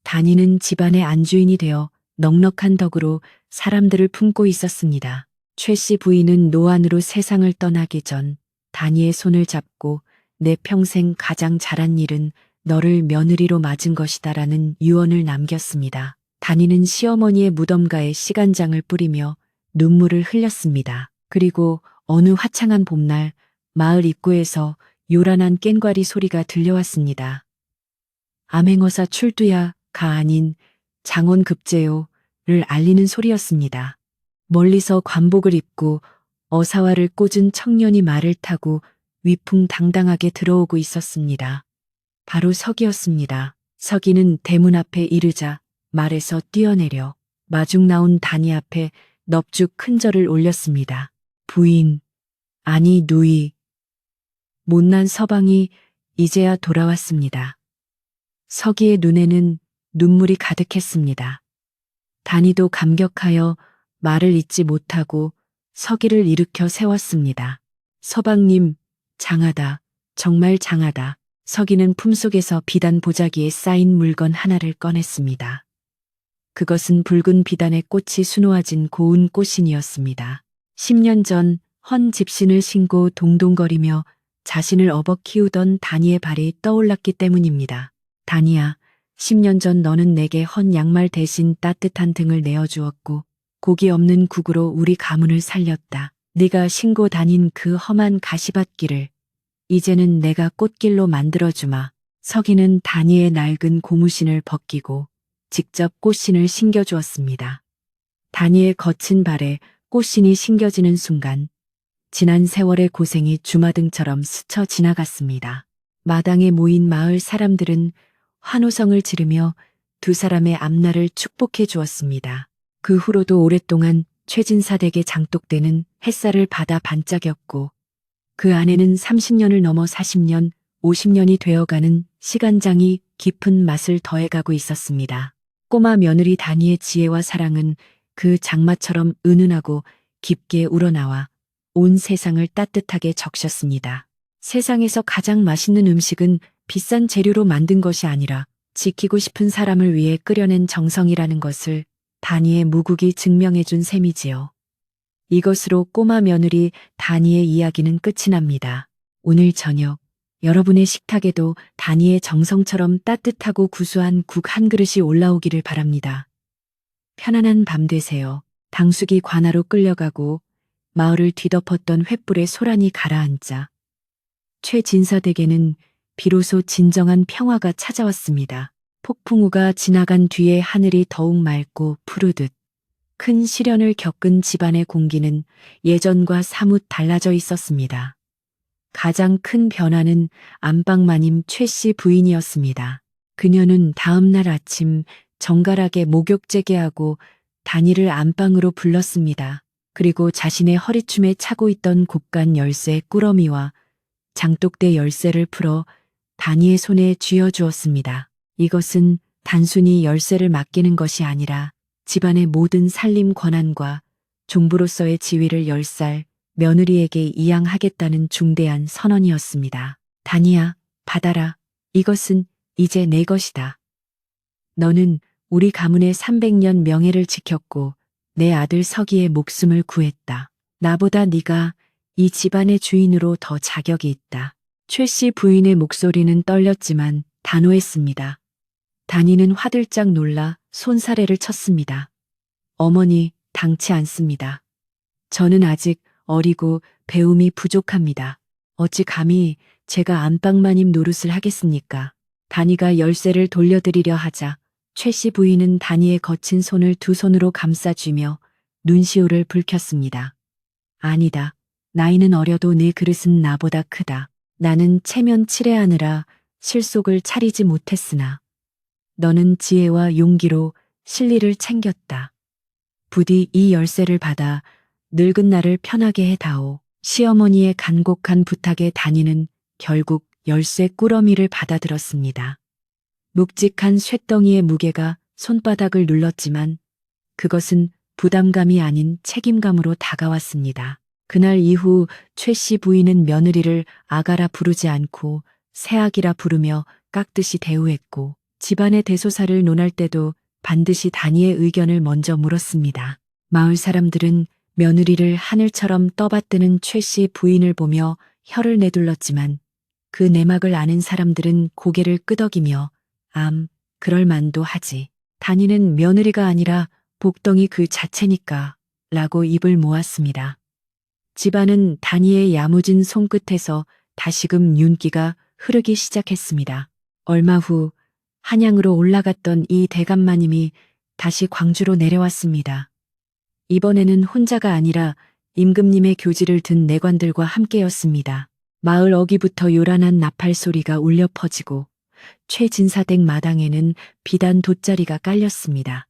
다니는 집안의 안주인이 되어 넉넉한 덕으로 사람들을 품고 있었습니다. 최씨 부인은 노안으로 세상을 떠나기 전 다니의 손을 잡고 내 평생 가장 잘한 일은 너를 며느리로 맞은 것이다라는 유언을 남겼습니다. 다니는 시어머니의 무덤가에 시간장을 뿌리며 눈물을 흘렸습니다. 그리고 어느 화창한 봄날 마을 입구에서 요란한 꽹과리 소리가 들려왔습니다. 암행어사 출두야가 아닌 장원급제요를 알리는 소리였습니다. 멀리서 관복을 입고 어사화를 꽂은 청년이 말을 타고 위풍당당하게 들어오고 있었습니다. 바로 서기였습니다. 서기는 대문 앞에 이르자 말에서 뛰어내려 마중 나온 다니 앞에 넙죽 큰 절을 올렸습니다. 부인, 아니 누이. 못난 서방이 이제야 돌아왔습니다. 서기의 눈에는 눈물이 가득했습니다. 다니도 감격하여 말을 잇지 못하고 서기를 일으켜 세웠습니다. 서방님, 장하다. 정말 장하다. 서기는 품속에서 비단 보자기에 쌓인 물건 하나를 꺼냈습니다. 그것은 붉은 비단의 꽃이 수놓아진 고운 꽃신이었습니다. 10년 전 헌 집신을 신고 동동거리며 자신을 업어 키우던 다니의 발이 떠올랐기 때문입니다. 다니야, 10년 전 너는 내게 헌 양말 대신 따뜻한 등을 내어주었고 고기 없는 국으로 우리 가문을 살렸다. 네가 신고 다닌 그 험한 가시밭길을 이제는 내가 꽃길로 만들어주마. 서기는 다니의 낡은 고무신을 벗기고 직접 꽃신을 신겨주었습니다. 다니의 거친 발에 꽃신이 신겨지는 순간 지난 세월의 고생이 주마등처럼 스쳐 지나갔습니다. 마당에 모인 마을 사람들은 환호성을 지르며 두 사람의 앞날을 축복해 주었습니다. 그 후로도 오랫동안 최진사 댁의 장독대는 햇살을 받아 반짝였고 그 안에는 30년을 넘어 40년, 50년이 되어가는 시간장이 깊은 맛을 더해가고 있었습니다. 꼬마 며느리 다니의 지혜와 사랑은 그 장마처럼 은은하고 깊게 우러나와 온 세상을 따뜻하게 적셨습니다. 세상에서 가장 맛있는 음식은 비싼 재료로 만든 것이 아니라 지키고 싶은 사람을 위해 끓여낸 정성이라는 것을 다니의 무국이 증명해준 셈이지요. 이것으로 꼬마 며느리 다니의 이야기는 끝이 납니다. 오늘 저녁 여러분의 식탁에도 다니의 정성처럼 따뜻하고 구수한 국 한 그릇이 올라오기를 바랍니다. 편안한 밤 되세요. 당숙이 관아로 끌려가고 마을을 뒤덮었던 횃불의 소란이 가라앉자 최진사 댁에는 비로소 진정한 평화가 찾아왔습니다. 폭풍우가 지나간 뒤에 하늘이 더욱 맑고 푸르듯 큰 시련을 겪은 집안의 공기는 예전과 사뭇 달라져 있었습니다. 가장 큰 변화는 안방마님 최 씨 부인이었습니다. 그녀는 다음 날 아침 정갈하게 목욕 재개하고 다니를 안방으로 불렀습니다. 그리고 자신의 허리춤에 차고 있던 곱간 열쇠 꾸러미와 장독대 열쇠를 풀어 다니의 손에 쥐어주었습니다. 이것은 단순히 열쇠를 맡기는 것이 아니라 집안의 모든 살림 권한과 종부로서의 지위를 10살 며느리에게 이양하겠다는 중대한 선언이었습니다. 다니야, 받아라. 이것은 이제 내 것이다. 너는 우리 가문의 300년 명예를 지켰고 내 아들 서기의 목숨을 구했다. 나보다 네가 이 집안의 주인으로 더 자격이 있다. 최 씨 부인의 목소리는 떨렸지만 단호했습니다. 다니는 화들짝 놀라 손사래를 쳤습니다. 어머니, 당치 않습니다. 저는 아직 어리고 배움이 부족합니다. 어찌 감히 제가 안방마님 노릇을 하겠습니까? 다니가 열쇠를 돌려드리려 하자 최 씨 부인은 다니의 거친 손을 두 손으로 감싸쥐며 눈시울을 붉혔습니다. 아니다. 나이는 어려도 내 그릇은 나보다 크다. 나는 체면 칠해하느라 실속을 차리지 못했으나 너는 지혜와 용기로 실리를 챙겼다. 부디 이 열쇠를 받아 늙은 나를 편하게 해다오. 시어머니의 간곡한 부탁에 다니는 결국 열쇠 꾸러미를 받아들었습니다. 묵직한 쇳덩이의 무게가 손바닥을 눌렀지만 그것은 부담감이 아닌 책임감으로 다가왔습니다. 그날 이후 최 씨 부인은 며느리를 아가라 부르지 않고 새아기라 부르며 깍듯이 대우했고 집안의 대소사를 논할 때도 반드시 다니의 의견을 먼저 물었습니다. 마을 사람들은 며느리를 하늘처럼 떠받드는 최 씨 부인을 보며 혀를 내둘렀지만 그 내막을 아는 사람들은 고개를 끄덕이며 그럴 만도 하지. 다니는 며느리가 아니라 복덩이 그 자체니까 라고 입을 모았습니다. 집안은 다니의 야무진 손끝에서 다시금 윤기가 흐르기 시작했습니다. 얼마 후 한양으로 올라갔던 이 대감마님이 다시 광주로 내려왔습니다. 이번에는 혼자가 아니라 임금님의 교지를 든 내관들과 함께였습니다. 마을 어귀부터 요란한 나팔 소리가 울려 퍼지고 최진사댁 마당에는 비단 돗자리가 깔렸습니다.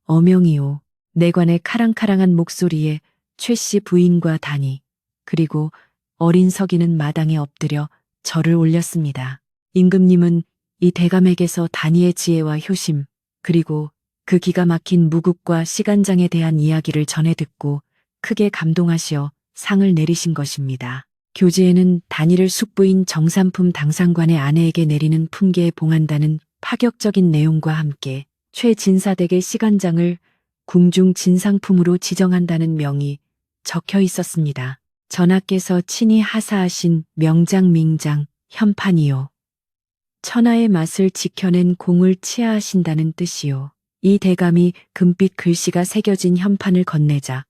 어명이요. 내관의 카랑카랑한 목소리에 최 씨 부인과 다니 그리고 어린 서기는 마당에 엎드려 절을 올렸습니다. 임금님은 이 대감에게서 다니의 지혜와 효심 그리고 그 기가 막힌 무국과 시간장에 대한 이야기를 전해 듣고 크게 감동하시어 상을 내리신 것입니다. 교지에는 다니를 숙부인 정삼품 당상관의 아내에게 내리는 품계에 봉한다는 파격적인 내용과 함께 최진사댁의 시간장을 궁중 진상품으로 지정한다는 명이 적혀 있었습니다. 전하께서 친히 하사하신 명장밍장 현판이요. 천하의 맛을 지켜낸 공을 치하하신다는 뜻이요. 이 대감이 금빛 글씨가 새겨진 현판을 건네자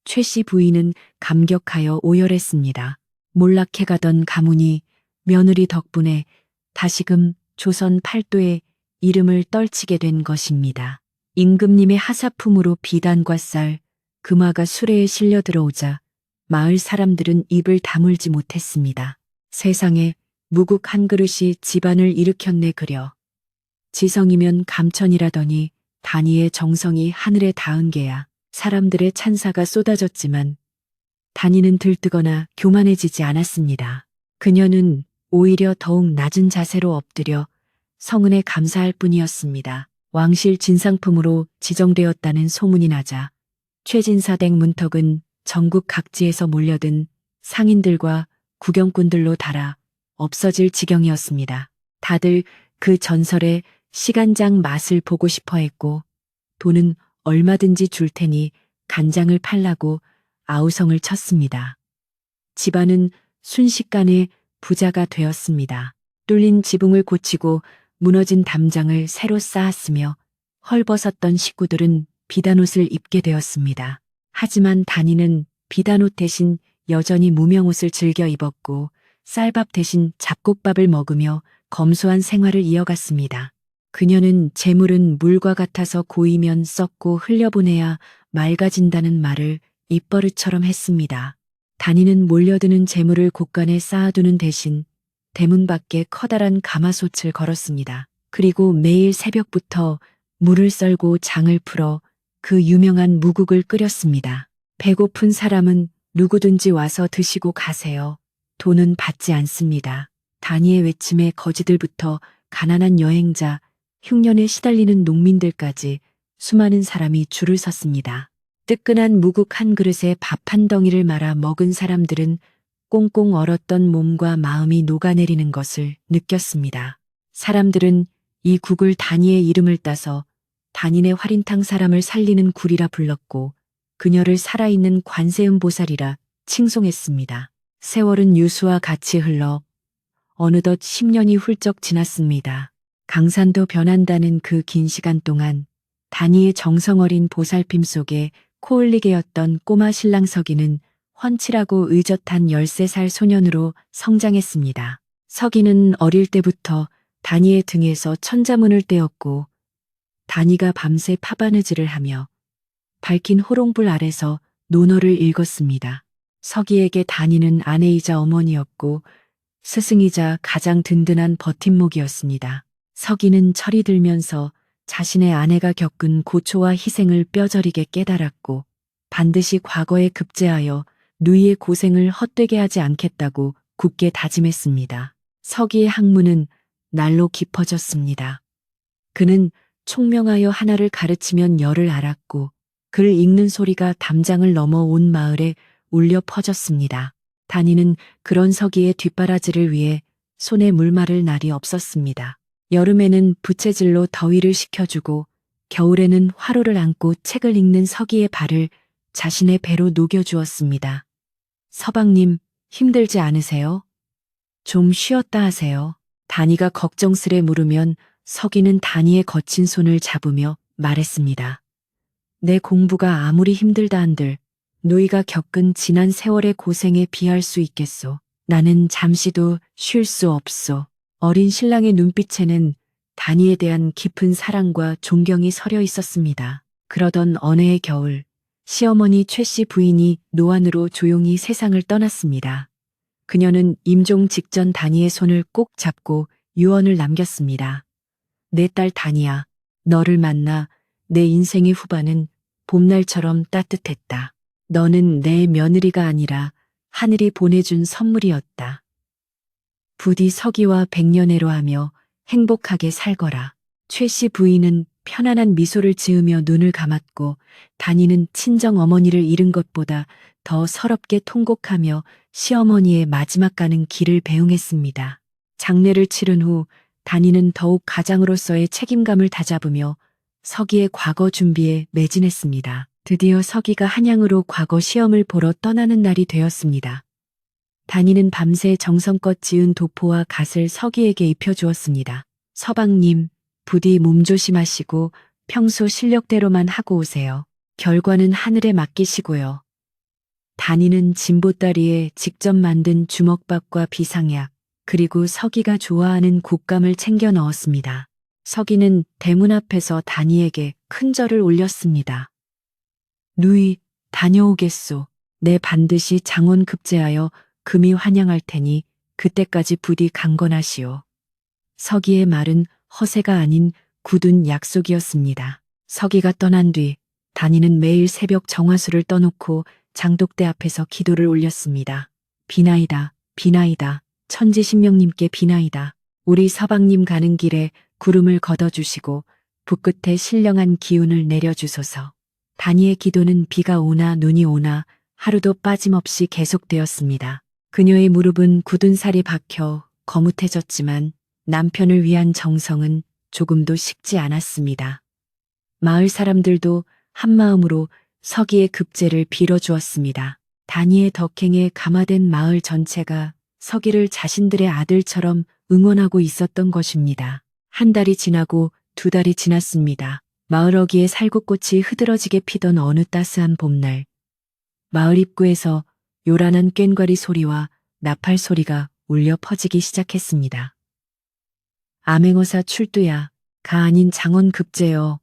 최 씨 부인은 감격하여 오열했습니다. 몰락해가던 가문이 며느리 덕분에 다시금 조선 팔도에 이름을 떨치게 된 것입니다. 임금님의 하사품으로 비단과 쌀, 금화가 수레에 실려 들어오자 마을 사람들은 입을 다물지 못했습니다. 세상에 무국 한 그릇이 집안을 일으켰네 그려. 지성이면 감천이라더니 다니의 정성이 하늘에 닿은 게야. 사람들의 찬사가 쏟아졌지만 다니는 들뜨거나 교만해지지 않았습니다. 그녀는 오히려 더욱 낮은 자세로 엎드려 성은에 감사할 뿐이었습니다. 왕실 진상품으로 지정되었다는 소문이 나자 최진사댁 문턱은 전국 각지에서 몰려든 상인들과 구경꾼들로 달아 없어질 지경이었습니다. 다들 그 전설의 시간장 맛을 보고 싶어 했고 돈은 얼마든지 줄 테니 간장을 팔라고 아우성을 쳤습니다. 집안은 순식간에 부자가 되었습니다. 뚫린 지붕을 고치고 무너진 담장을 새로 쌓았으며 헐벗었던 식구들은 비단옷을 입게 되었습니다. 하지만 다니는 비단옷 대신 여전히 무명옷을 즐겨 입었고 쌀밥 대신 잡곡밥을 먹으며 검소한 생활을 이어갔습니다. 그녀는 재물은 물과 같아서 고이면 썩고 흘려보내야 맑아진다는 말을 입버릇처럼 했습니다. 단이는 몰려드는 재물을 곳간에 쌓아두는 대신 대문 밖에 커다란 가마솥을 걸었습니다. 그리고 매일 새벽부터 물을 썰고 장을 풀어 그 유명한 무국을 끓였습니다. 배고픈 사람은 누구든지 와서 드시고 가세요. 돈은 받지 않습니다. 단이의 외침에 거지들부터 가난한 여행자, 흉년에 시달리는 농민들까지 수많은 사람이 줄을 섰습니다. 뜨끈한 무국 한 그릇에 밥 한 덩이를 말아 먹은 사람들은 꽁꽁 얼었던 몸과 마음이 녹아내리는 것을 느꼈습니다. 사람들은 이 국을 단이의 이름을 따서 단인의 활인탕 사람을 살리는 굴이라 불렀고 그녀를 살아있는 관세음보살이라 칭송했습니다. 세월은 유수와 같이 흘러 어느덧 10년이 훌쩍 지났습니다. 강산도 변한다는 그 긴 시간 동안 단이의 정성어린 보살핌 속에 코흘리게였던 꼬마 신랑 서기는 훤칠하고 의젓한 13살 소년으로 성장했습니다. 서기는 어릴 때부터 단이의 등에서 천자문을 떼었고 단이가 밤새 파바느질을 하며 밝힌 호롱불 아래서 논어를 읽었습니다. 서기에게 단이는 아내이자 어머니였고 스승이자 가장 든든한 버팀목이었습니다. 서기는 철이 들면서 자신의 아내가 겪은 고초와 희생을 뼈저리게 깨달았고 반드시 과거에 급제하여 누이의 고생을 헛되게 하지 않겠다고 굳게 다짐했습니다. 서기의 학문은 날로 깊어졌습니다. 그는 총명하여 하나를 가르치면 열을 알았고 글 읽는 소리가 담장을 넘어 온 마을에 울려 퍼졌습니다. 단이는 그런 서기의 뒷바라지를 위해 손에 물마를 날이 없었습니다. 여름에는 부채질로 더위를 식혀주고 겨울에는 화로를 안고 책을 읽는 서기의 발을 자신의 배로 녹여주었습니다. 서방님, 힘들지 않으세요? 좀 쉬었다 하세요. 단이가 걱정스레 물으면 서기는 단이의 거친 손을 잡으며 말했습니다. 내 공부가 아무리 힘들다 한들 누이가 겪은 지난 세월의 고생에 비할 수 있겠소. 나는 잠시도 쉴 수 없소. 어린 신랑의 눈빛에는 단이에 대한 깊은 사랑과 존경이 서려 있었습니다. 그러던 어느 해 겨울, 시어머니 최 씨 부인이 노안으로 조용히 세상을 떠났습니다. 그녀는 임종 직전 단이의 손을 꼭 잡고 유언을 남겼습니다. 내 딸 단이야, 너를 만나 내 인생의 후반은 봄날처럼 따뜻했다. 너는 내 며느리가 아니라 하늘이 보내준 선물이었다. 부디 서기와 백년해로 하며 행복하게 살거라. 최 씨 부인은 편안한 미소를 지으며 눈을 감았고 단이는 친정 어머니를 잃은 것보다 더 서럽게 통곡하며 시어머니의 마지막 가는 길을 배웅했습니다. 장례를 치른 후 단이는 더욱 가장으로서의 책임감을 다잡으며 서기의 과거 준비에 매진했습니다. 드디어 서기가 한양으로 과거 시험을 보러 떠나는 날이 되었습니다. 단이는 밤새 정성껏 지은 도포와 갓을 서기에게 입혀주었습니다. 서방님, 부디 몸조심하시고 평소 실력대로만 하고 오세요. 결과는 하늘에 맡기시고요. 단이는 진보다리에 직접 만든 주먹밥과 비상약, 그리고 서기가 좋아하는 곶감을 챙겨 넣었습니다. 서기는 대문 앞에서 단이에게 큰 절을 올렸습니다. 누이, 다녀오겠소. 내 반드시 장원 급제하여 금이 환영할 테니 그때까지 부디 강건하시오. 서기의 말은 허세가 아닌 굳은 약속이었습니다. 서기가 떠난 뒤 단이는 매일 새벽 정화수를 떠놓고 장독대 앞에서 기도를 올렸습니다. 비나이다, 비나이다, 천지신명님께 비나이다. 우리 서방님 가는 길에 구름을 걷어주시고 붓끝에 신령한 기운을 내려주소서. 단이의 기도는 비가 오나 눈이 오나 하루도 빠짐없이 계속되었습니다. 그녀의 무릎은 굳은 살이 박혀 거뭇해졌지만 남편을 위한 정성은 조금도 식지 않았습니다. 마을 사람들도 한마음으로 서기의 급제를 빌어주었습니다. 단이의 덕행에 감화된 마을 전체가 서기를 자신들의 아들처럼 응원하고 있었던 것입니다. 한 달이 지나고 두 달이 지났습니다. 마을 어귀에 살구꽃이 흐드러지게 피던 어느 따스한 봄날, 마을 입구에서 요란한 꽹과리 소리와 나팔 소리가 울려 퍼지기 시작했습니다. 암행어사 출두야, 가 아닌 장원 급제여.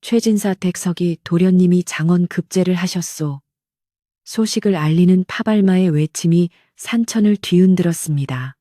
최진사 댁석이 도련님이 장원 급제를 하셨소. 소식을 알리는 파발마의 외침이 산천을 뒤흔들었습니다.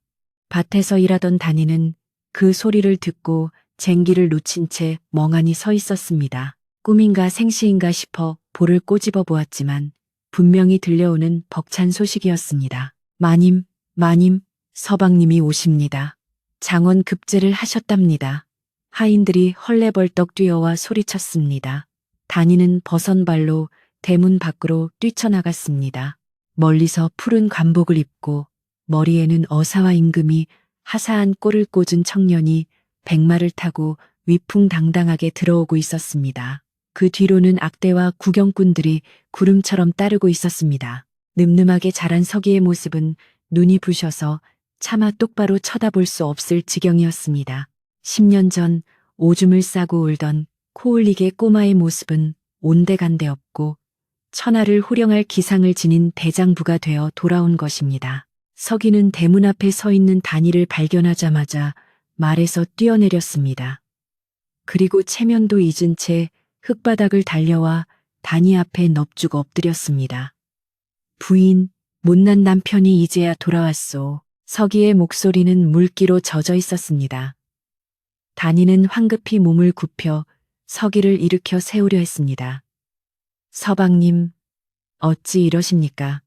밭에서 일하던 다니는 그 소리를 듣고 쟁기를 놓친 채 멍하니 서 있었습니다. 꿈인가 생시인가 싶어 볼을 꼬집어 보았지만 분명히 들려오는 벅찬 소식이었습니다. 마님, 마님, 서방님이 오십니다. 장원 급제를 하셨답니다. 하인들이 헐레벌떡 뛰어와 소리쳤습니다. 다니는 버선발로 대문 밖으로 뛰쳐나갔습니다. 멀리서 푸른 관복을 입고 머리에는 어사와 임금이 하사한 꼴을 꽂은 청년이 백마를 타고 위풍당당하게 들어오고 있었습니다. 그 뒤로는 악대와 구경꾼들이 구름처럼 따르고 있었습니다. 늠름하게 자란 서기의 모습은 눈이 부셔서 차마 똑바로 쳐다볼 수 없을 지경이었습니다. 10년 전 오줌을 싸고 울던 코울릭의 꼬마의 모습은 온데간데 없고 천하를 호령할 기상을 지닌 대장부가 되어 돌아온 것입니다. 서기는 대문 앞에 서 있는 단이를 발견하자마자 말에서 뛰어내렸습니다. 그리고 체면도 잊은 채 흙바닥을 달려와 단이 앞에 넙죽 엎드렸습니다. 부인, 못난 남편이 이제야 돌아왔소. 서기의 목소리는 물기로 젖어 있었습니다. 단이는 황급히 몸을 굽혀 서기를 일으켜 세우려 했습니다. 서방님, 어찌 이러십니까?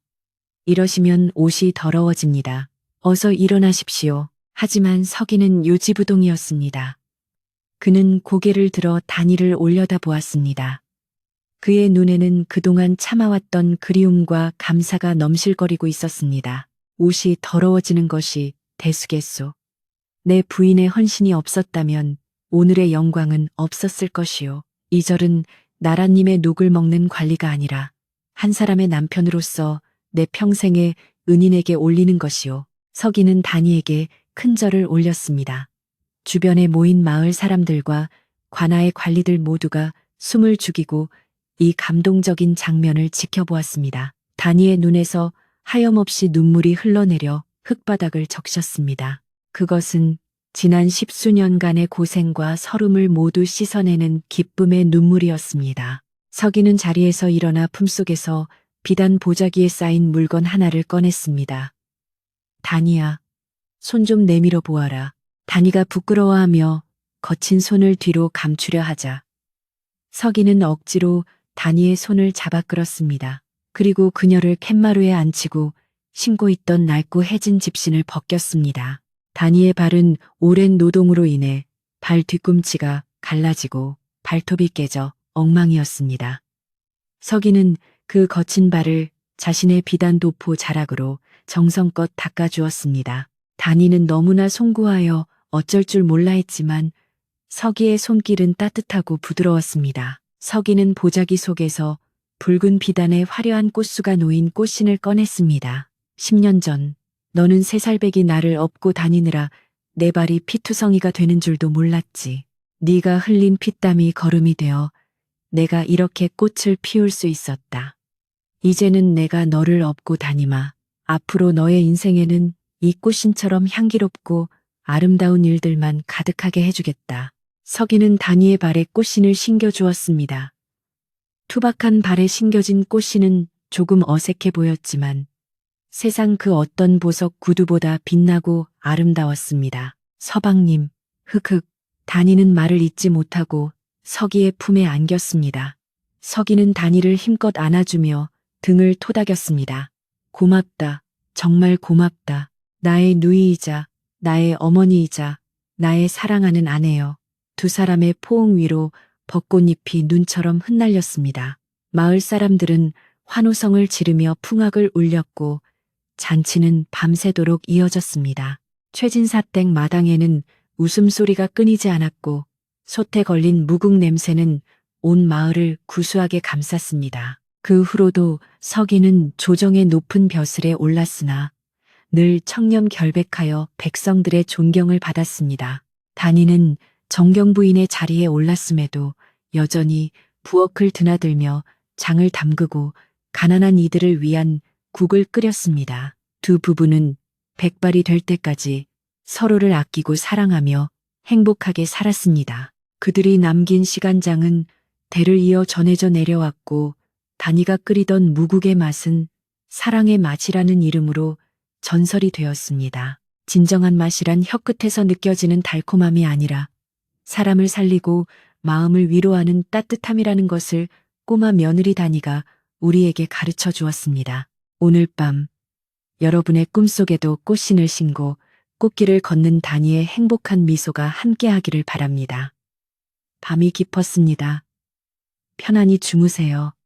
이러시면 옷이 더러워집니다. 어서 일어나십시오. 하지만 서기는 요지부동이었습니다. 그는 고개를 들어 단이를 올려다 보았습니다. 그의 눈에는 그동안 참아왔던 그리움과 감사가 넘실거리고 있었습니다. 옷이 더러워지는 것이 대수겠소. 내 부인의 헌신이 없었다면 오늘의 영광은 없었을 것이요. 이 절은 나라님의 녹을 먹는 관리가 아니라 한 사람의 남편으로서 내 평생의 은인에게 올리는 것이요. 서기는 단이에게 큰 절을 올렸습니다. 주변에 모인 마을 사람들과 관아의 관리들 모두가 숨을 죽이고 이 감동적인 장면을 지켜보았습니다. 단이의 눈에서 하염없이 눈물이 흘러내려 흙바닥을 적셨습니다. 그것은 지난 10수년간의 고생과 서름을 모두 씻어내는 기쁨의 눈물이었습니다. 서기는 자리에서 일어나 품속에서 비단 보자기에 쌓인 물건 하나를 꺼냈습니다. 단이야, 손 좀 내밀어 보아라. 단이가 부끄러워하며 거친 손을 뒤로 감추려 하자 서기는 억지로 단이의 손을 잡아 끌었습니다. 그리고 그녀를 팻마루에 앉히고 신고 있던 낡고 해진 집신을 벗겼습니다. 단이의 발은 오랜 노동으로 인해 발 뒤꿈치가 갈라지고 발톱이 깨져 엉망이었습니다. 서기는 그 거친 발을 자신의 비단 도포 자락으로 정성껏 닦아주었습니다. 단이는 너무나 송구하여 어쩔 줄 몰라 했지만 서기의 손길은 따뜻하고 부드러웠습니다. 서기는 보자기 속에서 붉은 비단에 화려한 꽃수가 놓인 꽃신을 꺼냈습니다. 10년 전 너는 3살배기 나를 업고 다니느라 내 발이 피투성이가 되는 줄도 몰랐지. 네가 흘린 피땀이 거름이 되어 내가 이렇게 꽃을 피울 수 있었다. 이제는 내가 너를 업고 다니마. 앞으로 너의 인생에는 이 꽃신처럼 향기롭고 아름다운 일들만 가득하게 해주겠다. 서기는 단이의 발에 꽃신을 신겨주었습니다. 투박한 발에 신겨진 꽃신은 조금 어색해 보였지만 세상 그 어떤 보석 구두보다 빛나고 아름다웠습니다. 서방님, 흑흑, 단이는 말을 잇지 못하고 서기의 품에 안겼습니다. 서기는 단이를 힘껏 안아주며 등을 토닥였습니다. 고맙다, 정말 고맙다. 나의 누이이자 나의 어머니이자 나의 사랑하는 아내여. 두 사람의 포옹 위로 벚꽃잎이 눈처럼 흩날렸습니다. 마을 사람들은 환호성을 지르며 풍악을 울렸고 잔치는 밤새도록 이어졌습니다. 최진사댁 마당에는 웃음소리가 끊이지 않았고 솥에 걸린 묵국 냄새는 온 마을을 구수하게 감쌌습니다. 그 후로도 서기는 조정의 높은 벼슬에 올랐으나 늘 청렴 결백하여 백성들의 존경을 받았습니다. 단이는 정경부인의 자리에 올랐음에도 여전히 부엌을 드나들며 장을 담그고 가난한 이들을 위한 국을 끓였습니다. 두 부부는 백발이 될 때까지 서로를 아끼고 사랑하며 행복하게 살았습니다. 그들이 남긴 시간장은 대를 이어 전해져 내려왔고 다니가 끓이던 무국의 맛은 사랑의 맛이라는 이름으로 전설이 되었습니다. 진정한 맛이란 혀끝에서 느껴지는 달콤함이 아니라 사람을 살리고 마음을 위로하는 따뜻함이라는 것을 꼬마 며느리 다니가 우리에게 가르쳐 주었습니다. 오늘 밤 여러분의 꿈속에도 꽃신을 신고 꽃길을 걷는 다니의 행복한 미소가 함께하기를 바랍니다. 밤이 깊었습니다. 편안히 주무세요.